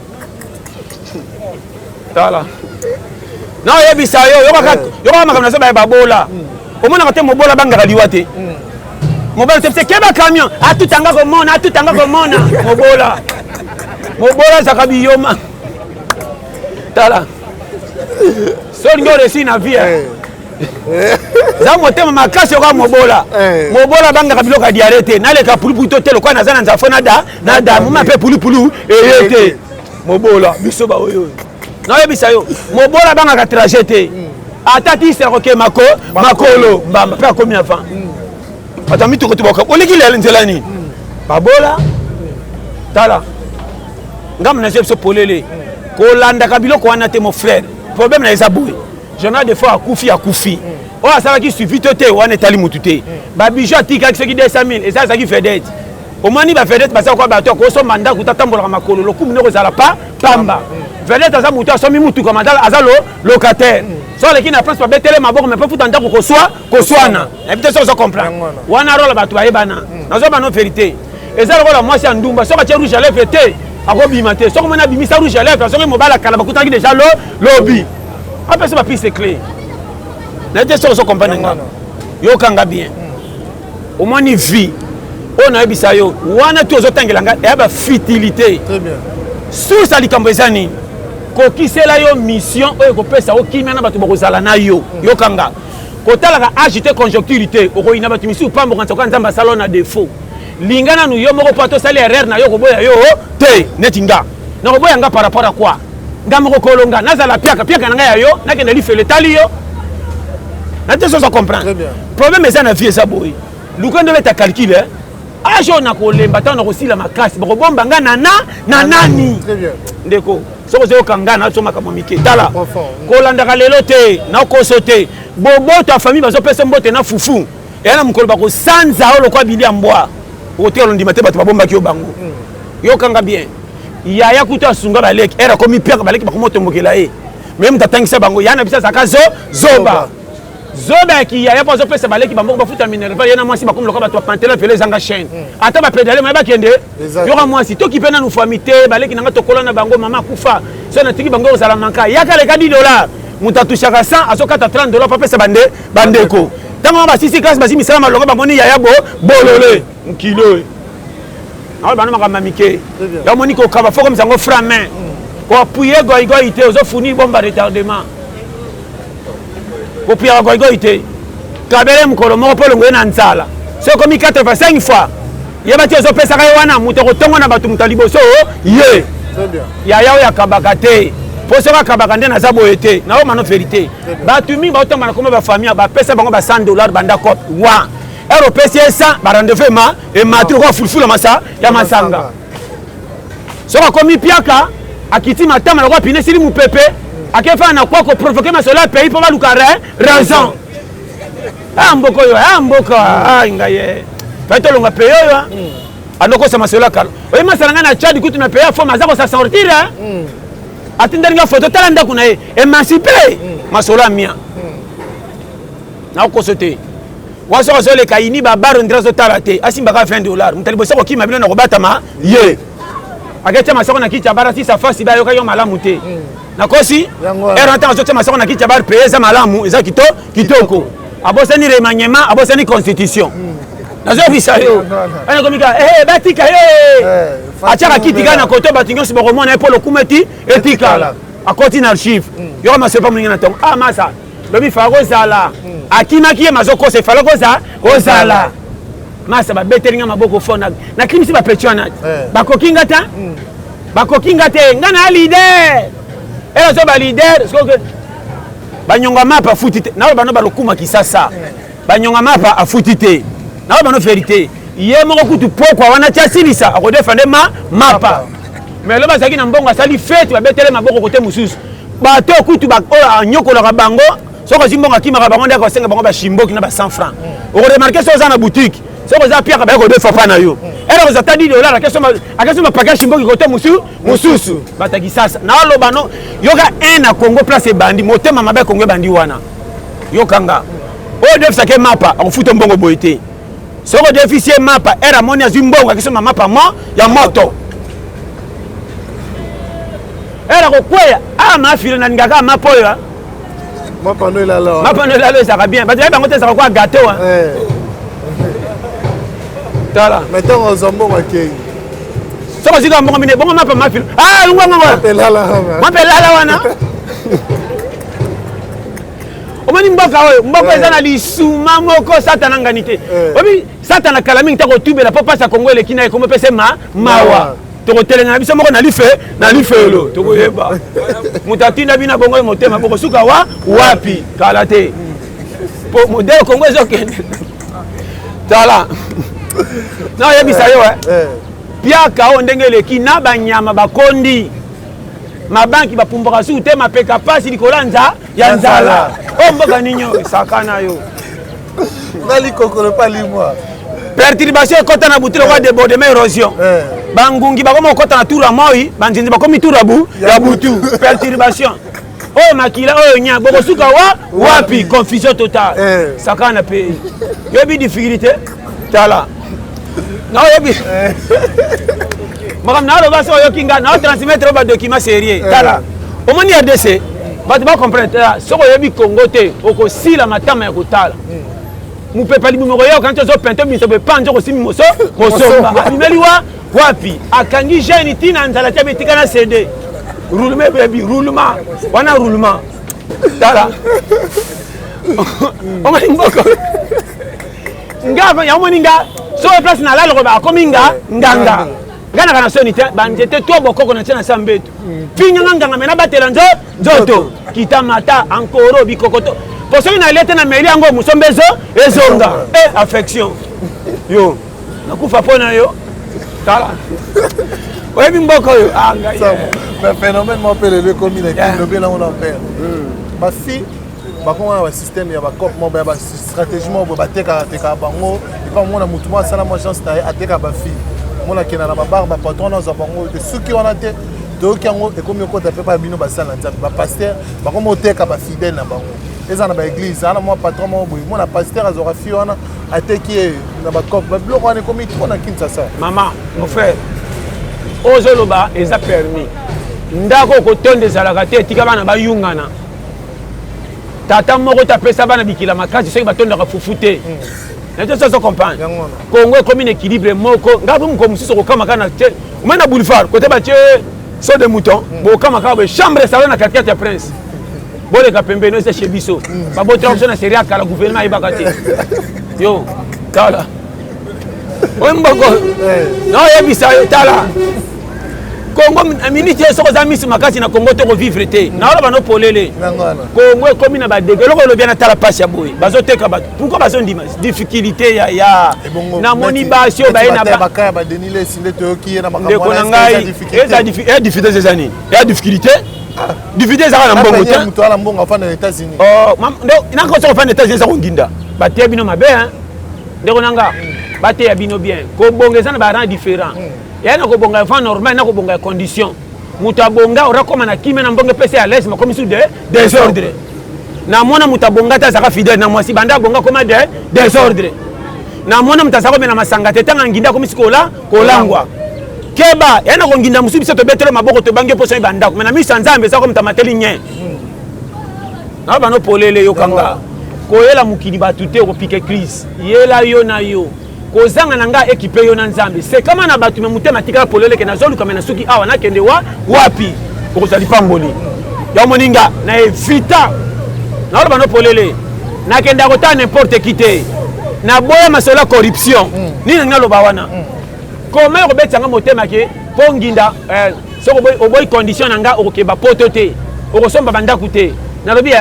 tala non yebisa yo yo ka makamna so ba babola au moins na te mobola banga liwa te mobola c'est keba camion atutanga ko mona mobola za kabiyoma tala so ngore si na vie za motema makasi ko mobola banga kabilo ka diarete na le ka pulu to telo kwa na zana nzafo na da mama pe pulu eyete mobola biso ba oyo na yebisa yo mobola banga ka trajete atati se roke makolo mbamba pe akomi avant atami to ko tiboka oliki lele nzelani babola tala ngam na jepso polele ko landa kabilo ko wana te mon frère problème na ezaboui j'en ai des fois akufi o asala ki suivi to te wana etali mutu te ba bijou atika ki 200 000 et ça qui fait dette au moins ni ba fait dette parce quoi ba to ko so manda ku tatambola makolo lo kumu ne zala pa pamba vedette aza mutu asomi mutu comme azalo locataire so le ki na place pas betele maboko mais pas futa ndako ko swana et peut ça comprendre wana rola ba to ayebana nazo ba no vérité et ça rola moi c'est ndumba so ka che rouge à lèvres te akobima te so ko mona bimisa rouge à lèvres so ko mobala kala ba kutaki déjà lobby après ça va plus c'est clair na te so comprendre nga yo kanga bien au moins ni vie on a ebisa yo wana tu ozotangela nga ya ba futilité très bien sous ça likambo ezani ko kisela yo mission oyo ko pesa o kimia na batu bokozala na yo yo kanga ko talaka agiter conjoncturité o ko ina batu misi upambo kan tsaka nzamba salon na défaut lingana nu yo moko pato sali erreur na yo ko boya yo te netinga na ko boya nga par rapport à quoi ngamo ko kolonga nazala piaka na nga ya yo na kende li fele tali yo na te so comprendre problème est na vie ça boy lukando beta calcul ajo na ko lemba ta na ko sila makasi bako bomba nga na nani très bien ndeko soko zo kanga na so makamo mike tala ko landa ka lelo te na ko sote bobo ta famille bazo pesa mbote na fufu et na mukolo bako sanza olo kwa bilia mbwa o te olondi mate bato babomba ki obango yo kanga bien yaya kuta sunga baleki era komi piaka baleki bako moto mbokela e même tatangisa bango yana bisa saka zoba ki yaya pas opesa baleki bambo bafuta minerva yana mwasi bakomi loka bato pantela pele zanga chaîne ata ba pédale mais ba kende yo ka mwasi to ki pena nu famité baleki nanga tokola na bango mama kufa so na tiki bango zala manka yaka le ka $10 mutatu chaka 100 azokata $30 pa pesa bandeko tango ba sisi classe basi misala malonga bamoni yaya bolole kilo awa bana makamba mike ya moni ko kaba foko mizango franc main ko appuyer goigo ite ozo funi bomba retardement ko pia goigo ite kabele mkolo moko polo ngena nzala so komi 85 fois yeba ti ozo pesa kai wana muto ko tongo na batu mutaliboso ye très bien ya kabaka te po so ka kabaka ndena za boyete na o mano vérité batu mi ba otamba na koma ba famille ba pesa bango ba $100 banda cop wa ero pesa ça ba rendez-vous ma et matri ko fulfula masa ya masanga so ka komi piaka akiti matama na ko pine sili mupepe akefa na kwa ko provoquer masola pays pour baluka raison mboka ngaye paito longa peyo ya andoko sa masola kala oyi masalanga na Tchad kutu na peyo forme azako sa sortir atindani nga photo tala ndako na ye émancipé masola mia na ko sote waso ko le kaini ba baro ndrazo tala te asimba ka $20 mutalibo sako kima bino na ko batama ye akecha masako na kicha bara si sa fasi ba yo ka yo malamu te nakosi era ntango zote masako na kicha bar pesa malamu eza kitoko abosani remaniement abosani constitution nazo bisa yo ana komika batika atiaka kiti kaka na koto bato nyonso bakomona ye mpo lokuma etikala akoti na archive yoka masepa moningi na ntongo masa lobi fala kozala akimaki ye mazokosa efala kozala masa babetelinga maboko fo nakimisi bapeti wana bakokinga ta bakokinga te nga na lider ela so balider banyonga mapa afuti te nawe bano balokuma kisasa banyonga mapa afuti te nawe bano verité ye moko kutu pokwa wana tia silisa akodefande mapa mais lo bazalaki na mbongo asali fete babetele maboko kote mosusu bato kutu oyo anyokolaka bango soko ozwi mbongo akimaka bango nde akosenga bango bashimboki na ba 100 francs okoremarke so oza na boutique soko oza piaka baye kodefa pa na yo ele koza ta $10 akeso bapake shimboki kote mosusu bataki sasa na oloba no yoka un na Congo place ebandi motema mabe Congo ebandi wana yokanga oyo defisake mapa akofuta mbongo boye te soko defisie mapa era amoni azwi mbongo akeso mapa ya moto era kokweya mafile nalingaka mapa oyo mapa no elala ezalaka bien bato yayi bango te ezalaka kwa gato tala maintenant ozwa mbongo akei soko zika mbongo mine bongo mapa mafile mapelala wana omoni mboka oyo mboka eza na lisuma moko satana ngani te obi satana kala mingi tako tubela po pasa Kongo eleki na ekombe pese mawa tokotelenga na biso moko na lifelo tokoyeba moto atinda bina bongo motema bokosuka wapi kala te po modele Kongo ezokende tala na oyebisa yo piaka oyo ndenge eleki na banyama bakondi mabanki bapumbaka su te mapeka pasi likolo ya nzala oyo mboka ninyo esakana yo nalikokolo pa limwa perturbation ekota na butu lokwa débordement érosion bangungi bakoma kokota na tour ya moi banzinzi bakomi tour ya butu perturbation oyo makila oyo nya bokosuka wapi confusion totale sakana pe yoyebi difficulté tala na oyebi makambo na oloba so oyoki nga na otransmettre badocument sérieux tala omoni RDC bato bacomprendre soko oyebi Congo te okosila matama ya kotala mopepa libumoko yo okanisi ozopente miso bepanzi okosimi mosomba abimeli wapi akangi jeune ntina nzala tia betika na cd roulement bebi roulement wana roulement tala omoni mboko nga yaomoni nga so place na lalo koba akomi nganga ngana kana soni te banzete to bokoko na tia na sambeto pinyanga nganga mena batela nzoto kitamata ankoro bikokoto posoki na lete na meli yango musombe ezonga affection yo nakufa pona yo tala oyebi mboka oyo mais phénomène mopelelo ekomi na kilobi nango na pere basi bakoma na système ya bacope mo ba stratégie mo batekaka bango epa mona mutu mo asala mo agence na ye ateka bafille mona kena na babar bapatron nazwa bango te suki wana te toyoki yango ekomi okota mpe pa bino basala na nzambe bapaster bakoma oteka bafidèle na bango eza na baeglise ana mwa patron moko boye mona paster azwaka fille wana ateki ye na bacope babiloko wana ekomi tro na Kinshasa mama mon frère ozoloba eza permis ndako okotonda ezalaka te etika bana bayungana tata moko tapesa bana bikila makasi soki batondaka fufu te nato comprendre Congo ekomi na équilibre moko ngapi moko mosusu okokamaka na te omai na boulevard kote batie so de mouton bokamaka boye chambre salon na katikati ya prince boleka pembeni eza chez biso babotela biso na série ya kala gouvernement ayebaka te yo tala oyo mboko naoyebisa yo tala Congo miniti ye soko oza misi makasi na Congo te kovivre te naoloba nopolele Congo ekomi na badege eloko elobia na tala pasi ya boye bazoteka bato pourkui bazondima difficulté ya namoni basi oyo baye ndeko na ngai eza difficulté eza nini eya difficulté difficulté ezaka na mbongo te nakosoka ofanda états-unis eza konginda bateya bino mabe ndeko na nga bateya bino bien kobonga eza na barang différent ya na kobonga enfant normal na kobonga condition mutu abonga orakoma na kime na mbonge pese à l'aise makomi sous désordre na mona mutu abonga te azaka fidèle na mwasi banda abonga koma désordre na mona mutu azaka komena masanga te tanga nginda komisi kolangwa keba ya na konginda mosusu biso tobetelo maboko tobangi poso oyo bandako me na misa nzambe eza komuta mateli nye na bano polele yokanga koyela mokili bato te okopike crise yela yo na yo kozanga na nga équipe yo na nzambe c'est comment na batu me mutema tika polele ke nazolu kama na suki awa nakende wapi okozali pamboli ya moninga na evita na oloba no polele nakende akota n'importe qui te na boya masola corruption nini ngaloba wana comment robetanga motema ke po nginda soko oboy condition nanga okokeba poto te okosomba bandaku te nalobi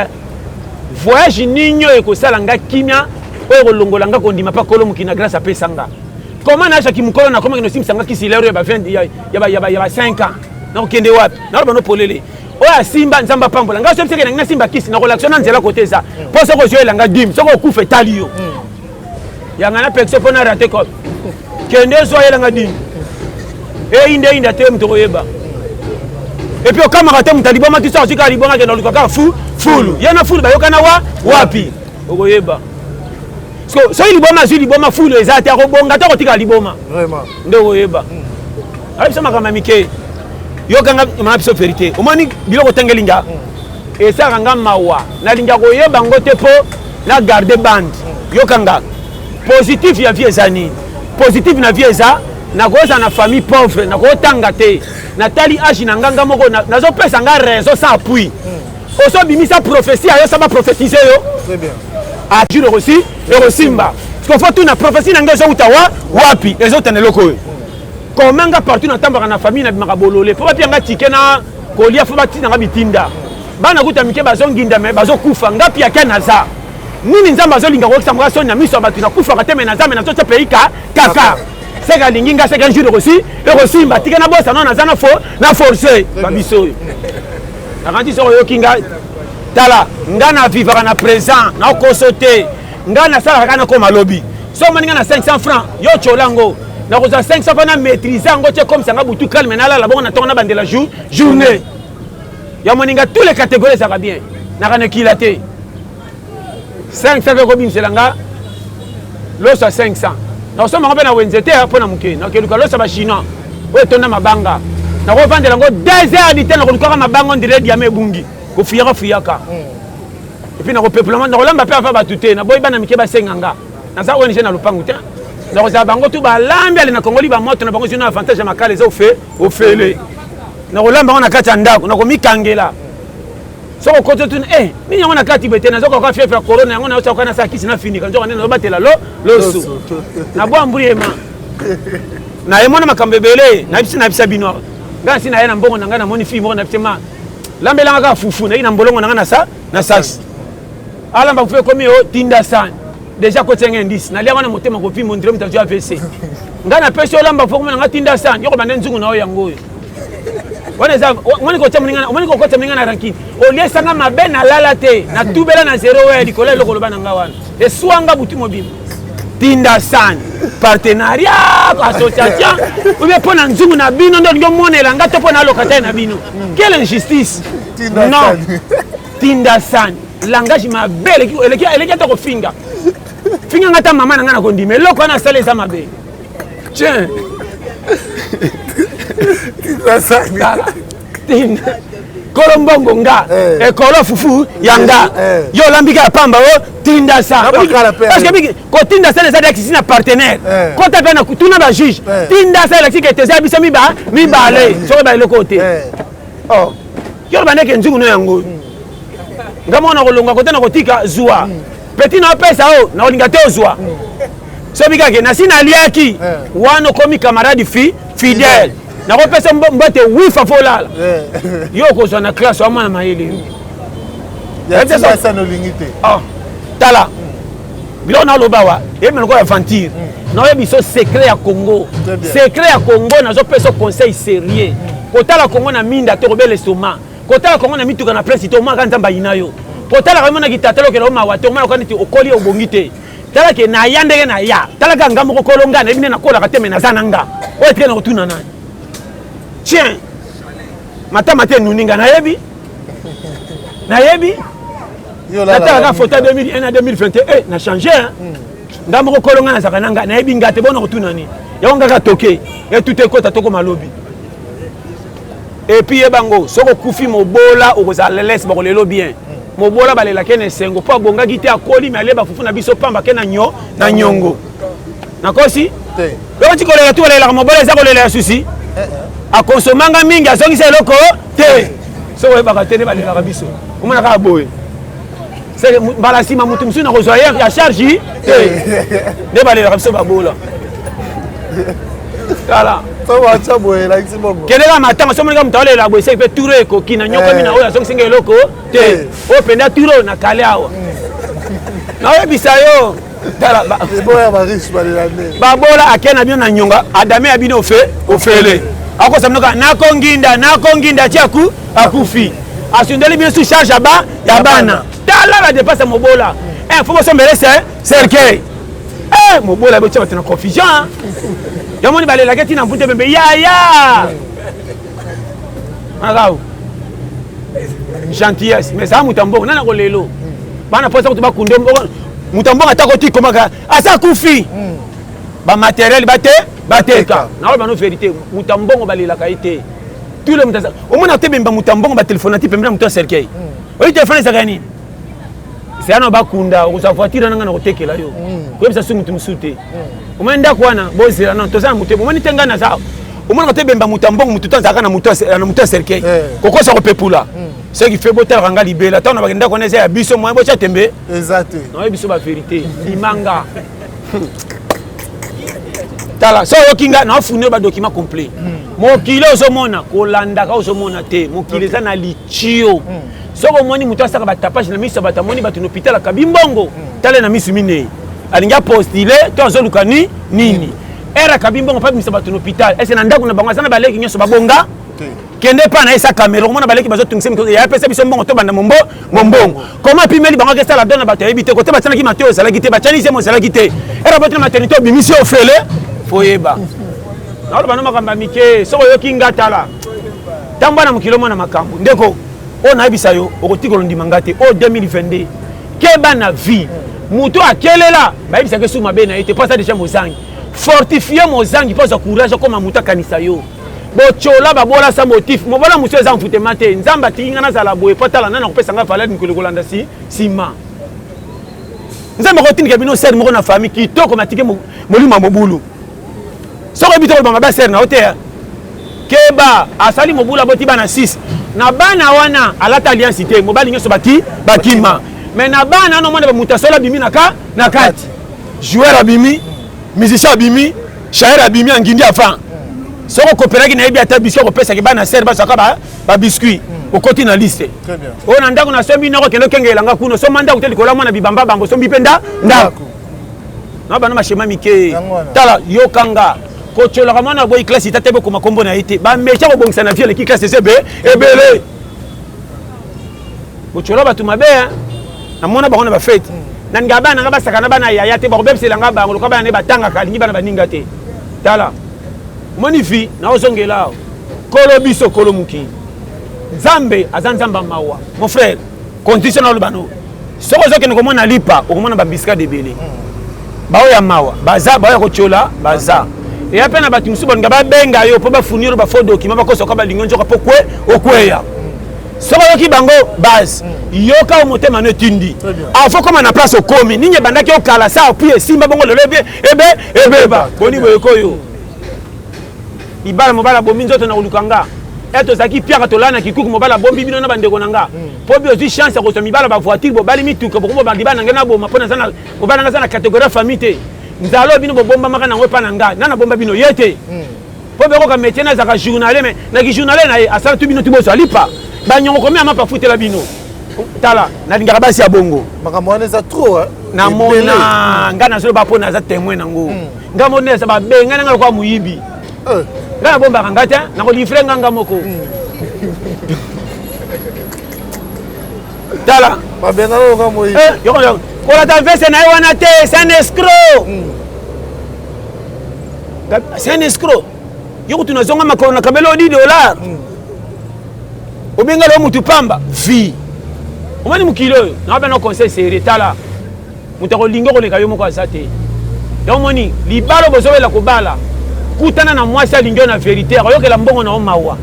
voyage ninyo ekosala nga kimia oyo kolongola nga kondima pa kolo mukina grâce à pesanga comment na chaki mukolo na comment no simsanga kisilero ya ba 20 ya ba 5 ans na okende wapi na roba no polele oya simba nzamba pambola nga so pseke na simba kisi na relation na nzela côté ça po soko joela nga dim soko okufa talio yanga na pexo pona raté ko kende so yela nga dim inde te mto yeba et puis okamaka te mutaliboma kiso osika liboma ke na lukaka fulu yana fulu bayoka na wapi okoyeba so liboma zui liboma fulu ezate akobonga ta kotika liboma Vraiment. Ndo okoyeba ali sama kama mike yokanga ma biso vérité omoni biloko tengelinga esaka nga mawa nalinga koyeba ngo te po na garder bande yokanga positif ya vie ezani positif na vie eza nakoza na famille pauvre nakotanga te natali age na nganga moko nazopesa nga raison sans appui oso bimisa prophétie ayo saba prophétiser yo Très bien. ajure aussi erosimba parce que faut tout na prophétie na ngezo utawa wapi ezotene loko komanga partout na tambaka na famille na bimaka bolole po bapia nga tike na kolia fo batina nga bitinda bana kuta mike bazonginda me bazokufa nga pia kana za nini nzamba azolinga kokisa mga soni na miso ya bato na kufa te me na nzambe na zote pays kaka seka linginga seka njuro aussi erosimba tika na bosa na za na forcer babiso akanti soko yokinga tala nga na vivaka na présent na kosote nga na sala kana ko malobi so maninga na 500 francs yo cholango na koza 500 francs na maîtriser ngo te comme sanga butu calme na la bongo na tonga na bandela journée ya maninga tous les catégories ça va bien na kana kilate 500 ko bimselanga loso 500 na so manga na wenzete hapo na muke na keluka loso ba chinois o tonda mabanga na ko vandela ngo 2 heures du temps na ko mabanga ndire dia mebungi ko fuyaka et puis na ko peuplement na ko lamba pe afa batute na boy bana mike ba senganga na za ONG na lupangu te na ko za bango tu ba lambi ali na Congoli ba moto na bango zina avantage makale za ofele na ko lamba na kati ndako na ko mikangela so ko koto tun ni yango na kati bete na zo ko ka fièvre corona yango na so ko na sa kisi na fini kan zo na batela loso na bo ambuyema na yemona makambebele na bisa bino nga sina yana mbongo na nga na moni fi mo na bitema lambelanga ka fufu na ina mbolongo na nga na sax alamba kufe komi o tinda san déjà ko tsenga indice na lia wana motema ko fi mo ndire mutazo AVC nga na peso lamba fo komi na nga tinda san yoko bande nzungu na o yango wana za wani ko tsemninga wani ko tsemninga na ranki o lie sanga mabe na lala te na tubela na zero we likola lokolo bana nga wana e swanga butu mobimo tinda san partenariat association ou bien pona nzungu na bino ndo ngo monela nga to pona lokata na bino quelle injustice non tinda san langage mabele eleki to ko finga ngata mama na nga na kondime loko na sale za mabe tiens Tinda san tinda kolombongo nga ekolo fufu yanga yo lambika pamba o tinda sa parce que ko tinda sa les adexis na partenaire ko ta pena tuna ba juge tinda sa lexi ke teza bisa mi bale so ba le côté oh yo ba neke nzungu no yango ngamona ko longa ko tena ko tika zua petit na pesa o na olinga te ozwa so bika ke na sina liaki wano komi camarade fidèle na ko pesa mbote wifa folala yo ko zo na classe wa mwana mayele ya tinda sa no lingite tala bilo na lobawa e me ko aventure na yebi so secret ya Congo na zo pesa conseil sérieux ko tala Congo na minda to robele soma ko tala Congo na mituka na presse to maka nzamba inayo ko tala kama na kitatelo ke lo mawa to maka niti okoli obongite tala ke na yandege na ya tala ka ngambo ko kolonga na bine na kola ka teme na zananga o tena ko tuna nani tiens matama te nuninga na yebi natala ka photo 2001 à 2021 na changé ngambo ko kolonga na zakananga na yebi ngate bona ko tuna ni ya nga ka toke et tout est kota toko malobi et puis ebango soko kufi mobola okozala lelese ba ko lelo bien mobola balela kene sengo po bonga gite akoli mais aleba fufu na biso pamba ke na nyongo nakosi te loko kolela tu kolela mobola eza kolela susi akonsomanga mingi azongisa eloko te so oyebaka te nde balelaka biso omona kaka boye mbala nsima motu mosusu na kozwa ya charge te nde balelaka biso babola tala kendeka matanga somonika moto aolela boye seki mpe turo ekoki na nyokomi na oyo azongisinga eloko te oyo penda turo na kale awa naoyebisa yo tala babola ake na bino na nyonga adame ya bino ofele akosa mnoka nakonginda ti akufi asundeli bino su charge ya bana tala la dépasse mobola fo bosombele cercueil mobola botia bato na confusion yamoni balelaki ntina mpute pembe yaya akao gentillesse mais saa moto mbongo nana kolelo bana posa kutu bakunde moto mbongo atako tikomaka asa kufi bamateriel bateka naoyo bano vérité moto mbongo balelaka ye te tout le monde omona te bemba moto mbongo batelefone ti pembena moto ya cercueil oyi telefone ezaka nini seyana bakunda okozwa voiture nanga na kotekela yo koyebisa su motu mosusu te omoni ndako wana bozela non toza na motu omoni te ngai naza omona te bemba moto mbongo motu to azalaka na motu ya cercueil kokosa kopepula soki fe botalaka nga libela ntango na bakendako wana eza ya biso moye botya tembe eza te naoye biso bavérité imanga tala so oyoki nga naofunio badokima complet mokili ozomona kolandaka ozomona te mokili eza na litio soko omoni moto asaka batapage na miso ya bato amoni bato na hôpital akabi mbongo tala na miso minei alingi apostile to azoluka nini ere akabi mbongo mpa bimisa bato na hôpital ese na ndako na bango aza na baleki nyonso babonga kende pa na esa caméra omona baleki bazotungisa mito ya pesa biso mbongo to banda mombongo koma pimeli bango akesala dona bato ayebi te kote batianaki mateo ezalaki te batianisi emo ezalaki te ere bato na maternité obimisi ofele foyeba naoloba no makambo ya mike soko oyoki nga tala ntango bana mokili omona makambo ndeko oyo nayebisa yo okotikolo ndima nga te oyo 2022 keba na vie moto akelela bayebisaka esu mabe na ye te mpo aza deja mozangi fortifie mozangi mpo azwa courage akoma moto akanisa yo bocola babola sa motif mobola mosu eza mfutema te nzambe atiki nga nazala boye mpo tala nani akopesa nga valeur mikolo kolanda nsima nzambe akotindika bino sere moko na famille kitoko matike molimo mobulu soko yebi toko banga basere na yo te keba asali mobulu aboti bana 6 na bana wana alata alliance te mobali nyonso bakima mais na bana wana omona bamoto asolo abimi na kati joueur abimi musicien abimi shaer abimi angindi afan soko koperaki na yebi ata biscuit akopesaki bana sere bazwaka babiscuit okoti na liste oyo na ndako nasombi noko kende okenge elanga kuno soma ndako te likolo mwana bibamba bango sombi mpe ndako na bana mashema mike tala yokanga kocholaka mwana boyi classe ita te bokoma kombo na ye te bamecha kobongisa na vie eleki classe ese ebele bochola bato mabe namona bango na bafete naninga bana nga basaka na bana yaya te bakobebiselanga bango loka bana ne batangaka alingi bana baninga te tala moni vi naozongela kolo biso kolo moki nzambe aza nzambe mawa mon frère condition na olobano soko ozokende komona lipa okomona babisika ebele baoya mawa baza baoya kochola baza eya mpe na bato mosusu balinga babenga yo mpo bafuniro bafo dokima bakosoka balingo nzoka mpo okweya soko oyoki bango base yoka motema no etindi afo koma na place okomi nini ebandaki okala sa opui esimba bongo lelo ebeba boni boyeko oyo libala mobala bombi nzoto na koluka nga eto ozalaki piaka tolaa na kikuku mobala bombi bino na bandeko na nga mpo bi ozwi chance ya kozwa mibala bavoiture bobali mituka bokombo libala na ngai naboma mpo mobala nga aza na catégorie ya famille te nzalo bino bobombamaka nango epa na ngai na nabomba bino ye te mpo bekoka métier na ezalaka journalier mais naki journalier na ye asala tu bino tu bozwa lipa banyongo komi ama pafutela bino tala nalingaka basi ya bongo makambo wana eza trop namona ngai nazoloba mpo naza témoin nango ngai mona eza babenga na ngai lokola moyibi ngai nabombaka ngai te nakolivre nganga moko tala babengana lokola moyibi kolata vese na ye wana te c'est un escroc c'est un escroc yo kutu nazonga makolo na kabelo $10 obenga lo mutu pamba vie omani mokili oyo naobe na conseil sérieux tala moto akolingi koleka yo moko aza te yo moni libala bozobela kobala kutana na mwasi alingi yo na vérité akoyokela mbongo na yo mawa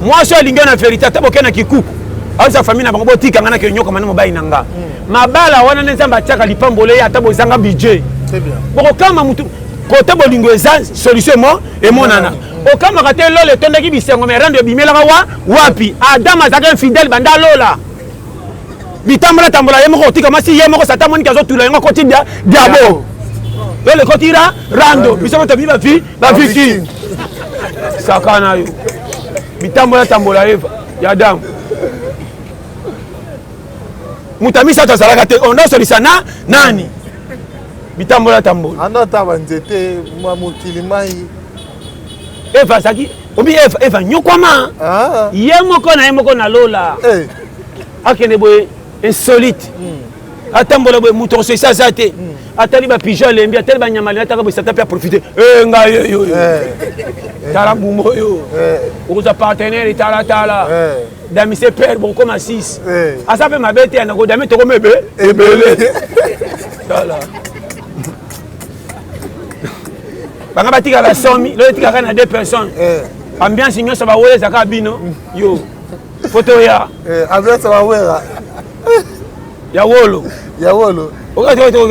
mwasi alingi yo na vérité ata boke na kikuku aosa famille na bango botikanga na kenyokama na mobali na nga mabala wana nzambe atiaka lipambolo ye ata bozanga budget bokokama mutu côté bolingo eza solution mo emonana okamaka te lola etondaki bisengo me rando ebimelaka wapi adam azalaka infidèle banda lola bitambola ye moko otika masi ye moko satan moniki azotula yango akoti diabo lola ekotira rando biso moto bi baviki saka na yo bitambola eva ya adam moto amisato azalaka te ondosolisa nani bitambola anota banzete mokili mai eva azalaki obi eva nyokwama ye moko na lola akende boye insolite atambola boye moto osoyisa aza te atali bapigeon alembi atali banyamali ataka boye sata mpe aprofite ngai yeyo tala bumba oyo okozwa partenaire talatala damise pere bokokoma 6 aza mpe mabe te yanako dami tokoma ebele tala banga batikaka somi loyo etikaka na 2 personnes ambiance nyonso bawole ezaka bino yo foto ya ambiance bawela ya wolo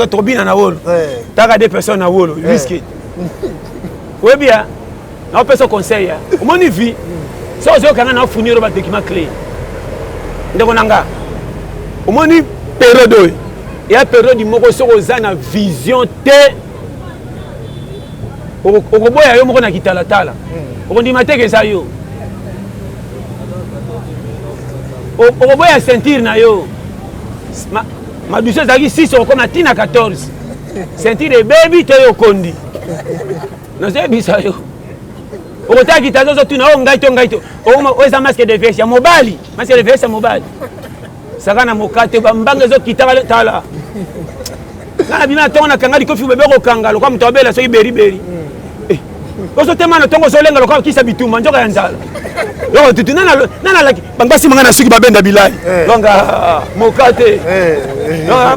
tobina na wolo taka 2 personnes na wolo risque webia na opesa conseil ya omoni vie so ozokanga na ofuniro ba document clé ndeko nanga omoni période oyo ya période moko soko oza na vision te okoboya yo moko na kitalatala okondima te keza yo okoboya ceinture na yo maduso ezalaki 6 okoma ntina 14 ceinture ebebi te yo okondi nazoyebisa yo okotala kita zozotuna o ngai to oeza masque de veste ya mobali masque de veste ya mobali saka na mokate bambanga ezokitaka tala ngana bima ntongo nakanga likofi bebe kokanga lokwa moto abela soki beriberi ozotema na ntongo ozolenga lokwa kisa bitumba nzoka ya nzala loko tutu nanalaki bangbasi manga na suki babenda bilai longa mokate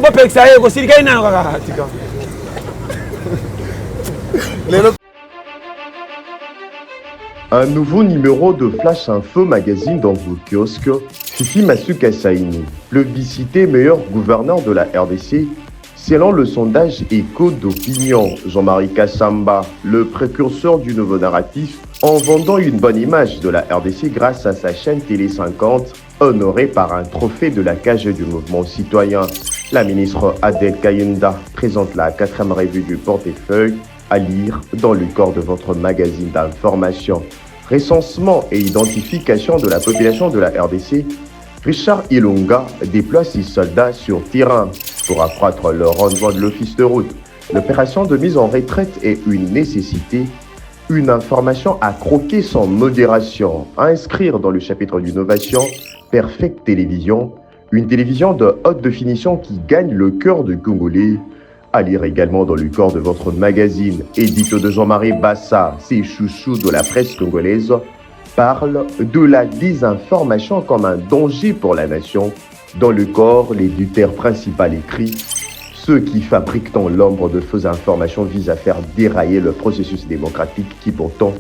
bopekisa ye kosilikai nano kaka tika Un nouveau numéro de Flash Info Magazine dans vos kiosques. Fifi Masuka Saini, plébiscité meilleur gouverneur de la RDC, selon le sondage Écho d'opinion. Jean-Marie Kassamba, le précurseur du nouveau narratif, en vendant une bonne image de la RDC grâce à sa chaîne Télé 50, honorée par un trophée de la cage du mouvement citoyen. La ministre Adel Kayunda présente la 4e revue du portefeuille à lire dans le corps de votre magazine d'information. Recensement et identification de la population de la RDC, Richard Ilunga déploie 6 soldats sur terrain pour accroître le rendement de l'office de route. L'opération de mise en retraite est une nécessité, une information à croquer sans modération, à inscrire dans le chapitre d'innovation, Perfect Télévision, une télévision de haute définition qui gagne le cœur de Congolais. À lire également dans le corps de votre magazine, édito de Jean-Marie Bassa, ses chouchous de la presse congolaise, parle de la désinformation comme un danger pour la nation. Dans le corps, l'éditeur principal écrit « Ceux qui fabriquent dans l'ombre de fausses informations visent à faire dérailler le processus démocratique qui pourtant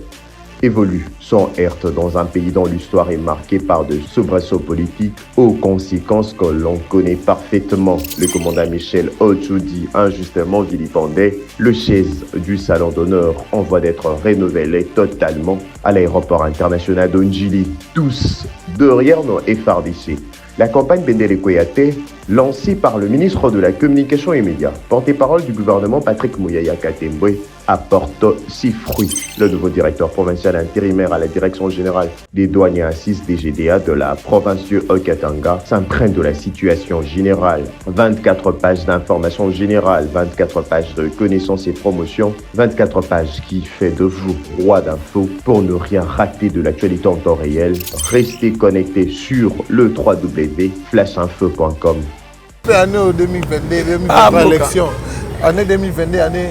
évolue sans heurte dans un pays dont l'histoire est marquée par de soubresauts politiques aux conséquences que l'on connaît parfaitement. Le commandant Michel Ochoudi, injustement vilipendé, le chaise du salon d'honneur en voie d'être renouvelé totalement à l'aéroport international d'Onjili. Tous derrière nos FRDC. La campagne Bendele Koyate, lancée par le ministre de la Communication et Médias, porte-parole du gouvernement Patrick Mouyaya Katembwe, apporte ses fruits. Le nouveau directeur provincial intérimaire à la direction générale des douanes et assises des GDA de la province du Haut-Katanga s'imprègne de la situation générale. 24 pages d'informations générales, 24 pages de connaissances et promotions, 24 pages qui fait de vous roi d'infos pour ne rien rater de l'actualité en temps réel. Restez connectés sur le www.flashinfo.com. Année 2022, 2023 élection. Année 2022, année.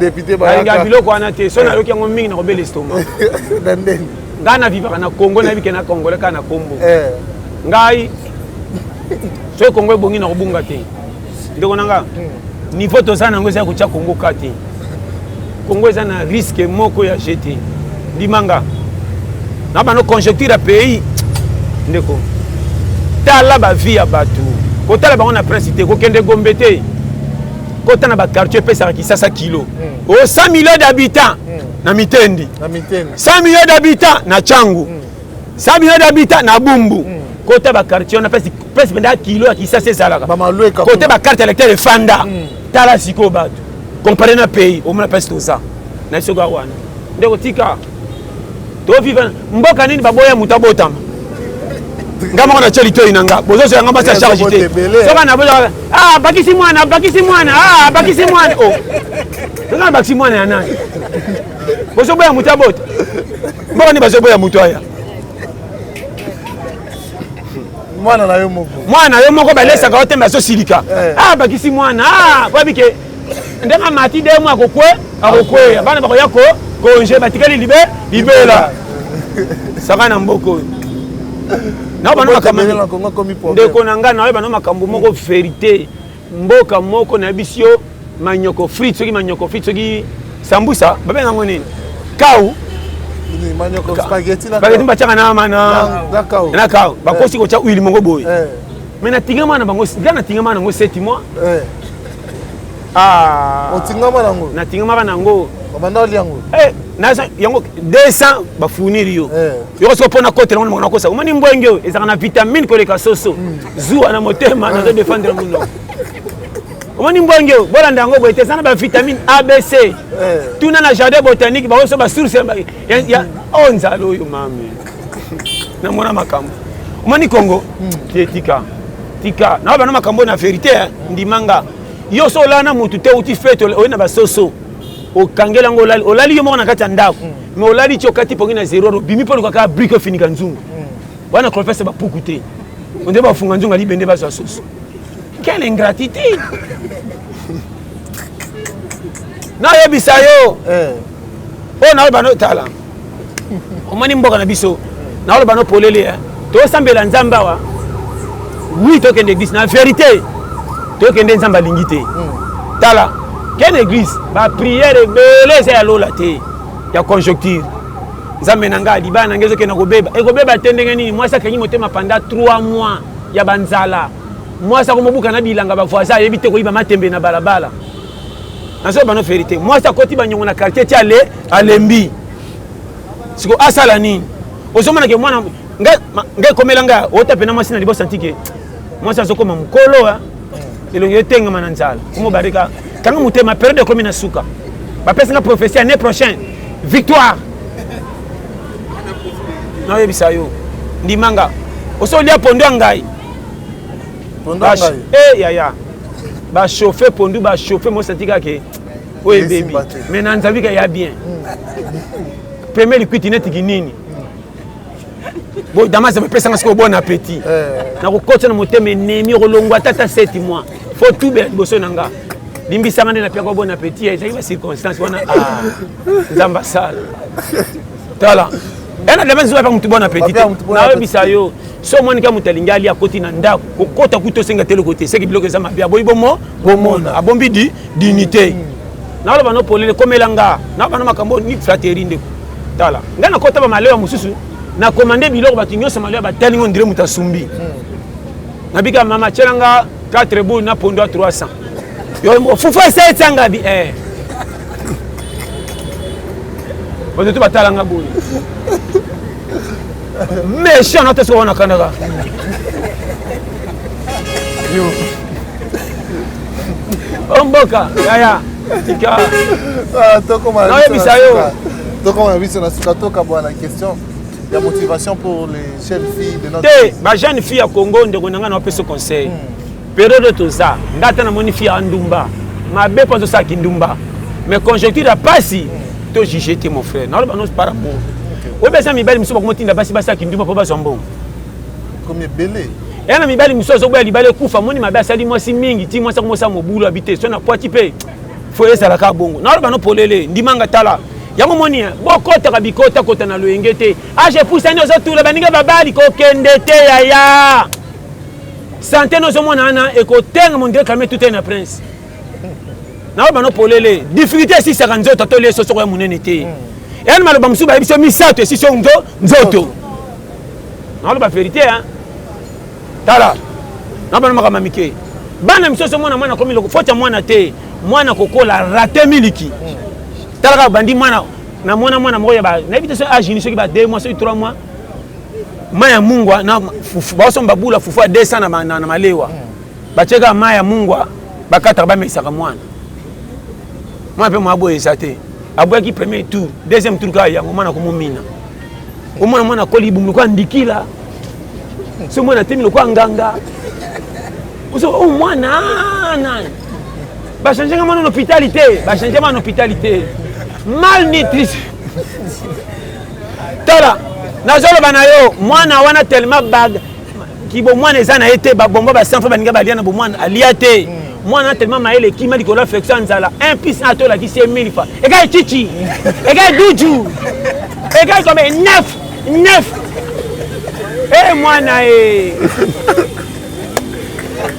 Député biloko wana te so na yoki yango mingi na kobela estoma ngai na vivaka na Congo na bike na Congolais ka na kombo ngai so Congo ebongi na kobunga te ndeko nanga niveau toza nango eza kotia Congo ka te Congo eza na risque moko ya jeté ndimanga na bano conjoncture ya pays ndeko tala ba vie ya bato kotala bango na prince te kokende Gombe te kota na ba quartier pesa ki sasa kilo o 100 millions d'habitants na Mitendi 100 millions d'habitants na Changu 100 millions d'habitants na Bumbu kota ba quartier na pesa benda kilo ki sasa salaka kota ba carte électeur de Fanda tala siko bato comparé na pays o mona pesa tout ça na soga wana ndeko tika to vivant mboka nini baboya mutabotama ngama kona cheli to inanga bozo so ngamba sa charge te soka na bozo bakisi mwana oh ngamba bakisi mwana ya nani bozo boya mutabota mboka ni bazo boya muto aya mwana yo moko balesa ka otemba so silika bakisi mwana kwa bike ndenga mati de mwa akokwe bana bako yako konje batikali libela saka na mboko na bana makambo ndeko nanga na bana makambo moko vérité mboka moko na bisio manyoko frites soki manyoko frites soki sambusa babe nango nini kau manyoko spaghetti bachaka na mana na kau bakosi ko cha huile mongo boy mais na tingama na bango gana tingama na ngo 7 mois otingama nango na tingama nango bana liango nasa yango 200 ba fournir yo so pona côté longo na kosa umani mbwenge ezaka na vitamine ko leka soso zuwa na motema na défendre mundo umani mbwenge bola ndango bo etesana ba vitamine ABC tuna na jardin botanique ba so ba source ya onza loyo mame na mona makambo umani Congo tika na bana makambo na vérité ndimanga yo so lana mutu te uti fete oyena ba soso okangela ngo olali yo moko na kati ya ndako mais olali ti okati pongi na 0 bimi mpo lokaka brique finika nzungu wana confesse bapuku te onde bafunga nzungu ali bende bazwa soso quelle ingratitude na yebisa yo na oloba no tala omani mboka na biso na oloba no polele tosambela nzambe awa oui tokende église na vérité tokende nzambe alingi te tala quelle église ba prière ebele eza ya lola te ya conjoncture nzambe na ngai libana na ngezo ke na kobeba te ndenge nini mwasi akangi motema pendant 3 mois ya banzala mwasi akomobuka na bilanga bavoisin ayebi te koyiba matembe na balabala nazo bano vérité mwasi akoti banyongo na quartier ti alembi siko asala nini ozomona ke mwana ngai komela ngai otapena mwasi na liboso antike mwasi azokoma mokolo elongi etengama na nzala omobarika kanga mutema période komi na suka bapesi nga prophétie année prochaine victoire na yebisa yo ndimanga osolia pondo ya ngai yaya bachauffe pondu bachauffe mosatika ke oye bebi mais na nzambi ka ya bien premier liquide netiki nini bo damasa bapesanga siko bon appétit na kokotisa na motema enemi kolongwa tata 7 mois faut tout bien liboso na nga limbisanga nde na pia kwa bon appétit ezalaki bacirconstance wana nzamba sala tala ena dema ziwa pa mutu bon appétit nayebisa yo so omoni ka moto alingi alia akoti na ndako kokota kuta osenga te eloko te seki biloko eza mabe aboyi bomona abombi dignité naloba no polele komela nga naloba no makambo ni frateri ndeko tala ngai nakota bamaleo mosusu na komande biloko bato nyonso maleo batali ngo ndire moto asumbi nabika mama tielanga 4 boules na pondo ya 300 yo fufu esetanga bi bato to batalanga boye méchant na teso wana kanaka omboka yaya tika tokoma biso na suka toka bwana question ya motivation pour les jeunes filles de notre pays ba jeune fille ya Congo ndeko nanga na peso conseil période toza ngata na moni fille ya ndumba mabe pas ça ki ndumba mais conjoncture a pasi to jugé mon frère na ba nos par rapport o besa mibali miso bakomotinda basi basa ki ndumba po baso mbongo comme belé yana mibali miso zo boya libale kufa moni mabe asali mwasi mingi ti mwasa komosa mobulu habité so na poiti pe fo ezala ka bongo na ba no polele ndimanga tala yango moni bokota ka bikota kota na loyenge te je pousse ani ozotula baninga babali kokende te yaya santé no zomona ana ekotenga mon dieu calmer tout un prince na ba no polele difficulté si saka nzoto to leso soko ya munene te yani maloba musuba yebiso misato esiso nzoto na ba vérité hein tala na ba no makamamike bana misoso mwana komi loko fota mwana te mwana kokola raté miliki talaka bandi mwana na mwana moko ya ba na éviter ça agini ceux qui ba 2 mois ceux 3 mois maya mungwa na baso mbabula fufu a 200 na malewa bacheka maya mungwa bakata ba mesaka mwana pe mwabo esate abwaki premier tour deuxième tour ka yango mwana komomina mwana koli bumlu kwa ndikila so mwana temi kwa nganga uso mwana nani ba changer en hôpitalité malnutrition tala nazolo banayo mwana wana tellement bag kibo mwana ezana été ba bomba ba sanfa baninga baliana bo mwana aliate mwana tellement maele kima likolo affection nzala 1 plus 1 to la qui c'est 1000 fois egal chichi egal duju egal comme 9 mwana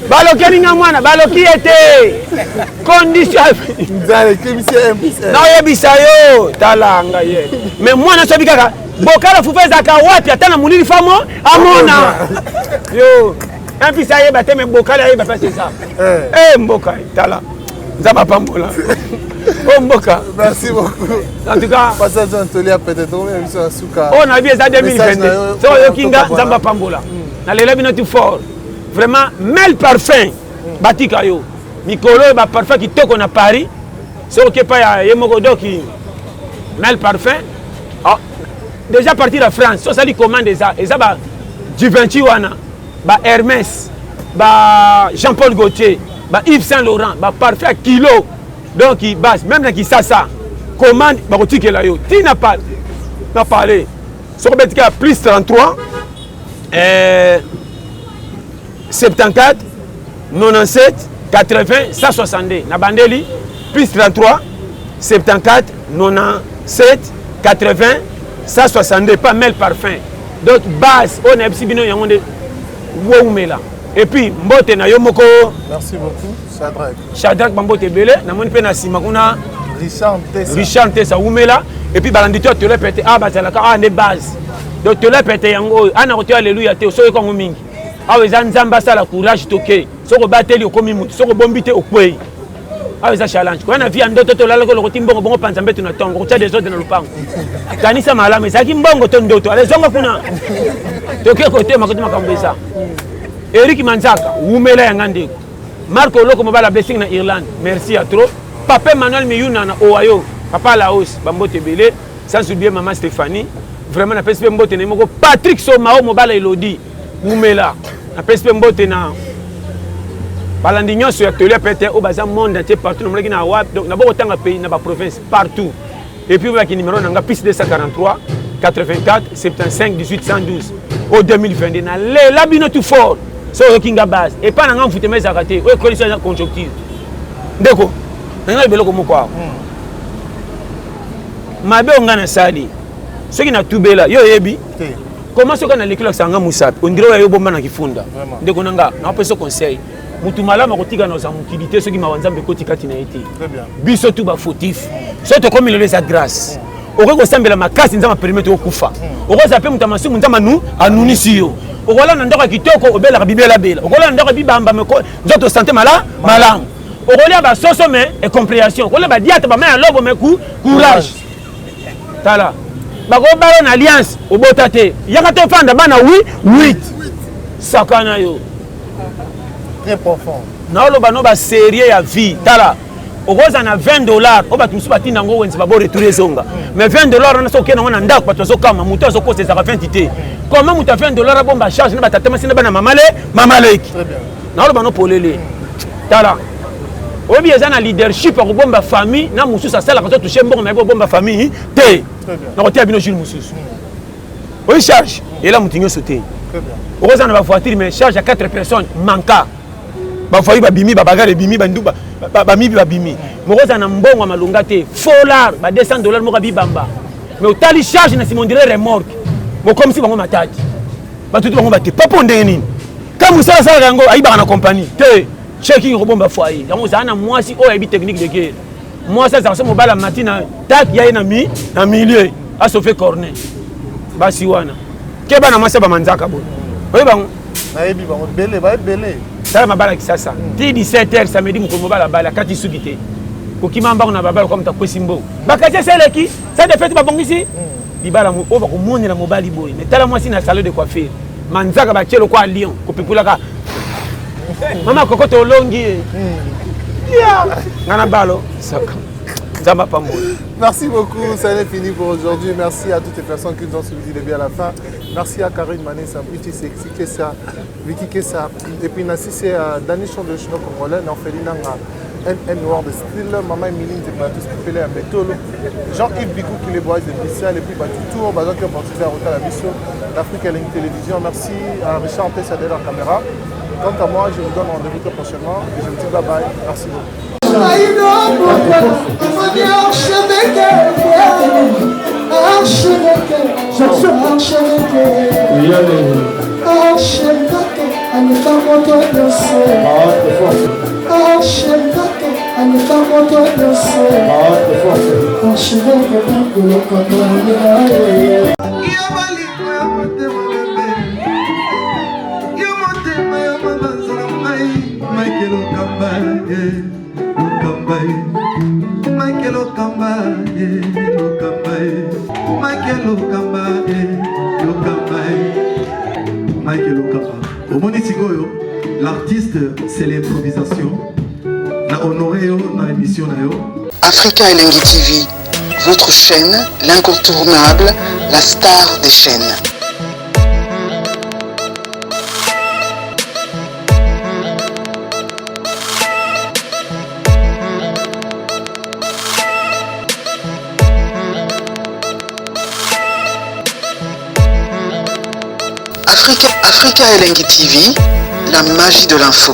baloki ninga mwana baloki ete condition na oyebisa yo talanga ye mais mwana sobi kaka bokala fufu ezaka wapi ata na molili famo amona yo impisa ayeba te me bokala ayeba mpe c'est ça mboka tala nzamba pambola mboka. Merci beaucoup. En tout cas passage Antolia peut-être on a vu ça 2022 so yokinga nzamba pambola na lela bino tout fort vraiment mel parfum batika yo mikolo ba parfum qui toko na Paris so ke pa ya yemoko doki mel parfum déjà parti de France so ça li commande ça ba Givenchy wana ba Hermès ba Jean-Paul Gaultier ba Yves Saint Laurent ba parfum kilo donc il base même na qui ça commande ba kotike la yo ti na parler so betika plus 33 74 97 80 162 na bandeli plus 33 74 97 80 162 pas mel parfum donc base on a bino yango de woumela et puis mbote na yo moko. Merci beaucoup Shadrack Bambote belé na moni pe na sima kuna Richard Tessa woumela et puis balandi to le pété bazala ka ne base donc to le pété yango ana ko alléluia te so ko mingi aweza nzamba sala courage toke soko bateli okomi mutu soko bombite okwei aweza challenge kwa na via ndoto to lala ko lokoti mbongo bongo panza mbetu na tongo cha des autres na lupango kanisa malama ezaki mbongo to ndoto alezonga kuna toke kote makoto makambesa Eric Manzaka wumela yanga ndeko Marco Loko mobala blessing na Irlande merci à trop papa Manuel Miyuna na Ohio papa Laos Bambote belé sans oublier maman Stéphanie vraiment na PSP mbote na moko Patrick Somao mobala Elodie wumela na PSP mbote na balandi nyonso ya atelier pété au baza monde entier partout na moleki na wap donc na boko tanga pays na ba province partout et puis avec numéro nanga plus 243 84 75 18 112 au 2022 na le labino tout fort so yokinga base et pas nanga mfute meza kate o coalition ya conjonctive ndeko nanga beloko moko mabe ongana sali ce qui na tubela yo yebi comment ce qu'on a l'école sanga musapi on dirait yo bomba na kifunda ndeko nanga na peso conseil mutu malama kotika na za mukilité ce qui mawanzambe kotikati na été biso tout ba fautif so to comme les grâce oko sambela makasi nzama permettre okufa oko zape mutamasu nzama nu anunisi yo okola na ndoko kitoko obela bibela bela okola na ndoko bibamba meko nzoto santé malamu okolia ba soso mais et compréhension okola ba diate ba main lobo meku courage tala bako balo na alliance obotate yakate fanda bana 8 sakana yo très profond na oloba no ba sérieux ya vie tala okoza na $20 oba tumusu batinda ngo wenzi babo retourner zonga mais $20 na soke na wana ndako bato sokama mutu azokosa za 20 té comment mutu $20 bomba charge na batatema sina bana mamaleki très bien na oloba no polele tala obi ezana leadership ko bomba famille na musu sa sala ko toucher mbongo mais bomba famille té na ko tia bino jil musu o charge et là mutinyo sauter très bien okoza na ba voiture mais charge à 4 personnes manka ba foyi ba bimi ba bagale bimi ba nduba ba mibi ba bimi mokoza na mbongo malunga te $4 ba $200 moka bibamba mais otali charge na simondire remorque mo comme si bango matati ba tutu bango bate papo ndeni comme ça ça yango ayiba na compagnie te checking robomba foyer yango za na mwasi o yabi technique de guerre moi ça ça mo bala matina tak ya na milieu a sauver corner basi wana ke bana mwasi ba manzaka bo oyiba na yebi bango belé ba belé tala mabala kisasa ti 17h samedi mokolo mobala bala kati suki te kokima mbango na babala comme takwesi mbongo bakati eseleki sa de fete babongisi libala oyo bakomonela mobali boye mais tala mwasi na salon de coiffure manzaka batie lokwa lion kopepulaka mama kokoto olongi ngana balo nzamba pambola. Merci beaucoup, ça est fini pour aujourd'hui. Merci à toutes les personnes qui nous ont suivis depuis à la fin. Merci à Karine Manessa, Pretty Sexy Kessa, Vicky Kessa, et puis Nassi c'est Dani Chon de Chino Congolais, Nanfelina NN Noir de style, Maman Emiline de Platus Pépélé à Bétolo, Jean-Yves Bicou qui les boit spécial, et puis Tour, Bazan qui a participé à Rotal à Mission, l'Afrique à la télévision. Merci à Richard Tessa de la caméra. Quant à moi, je vous donne rendez-vous très prochainement et je vous dis bye bye. Merci beaucoup. L'artiste, c'est l'improvisation. Na honoré na émission na yo. Africa Elengi TV, votre chaîne, l'incontournable, la star des chaînes. Africa Elengi TV, la magie de l'info.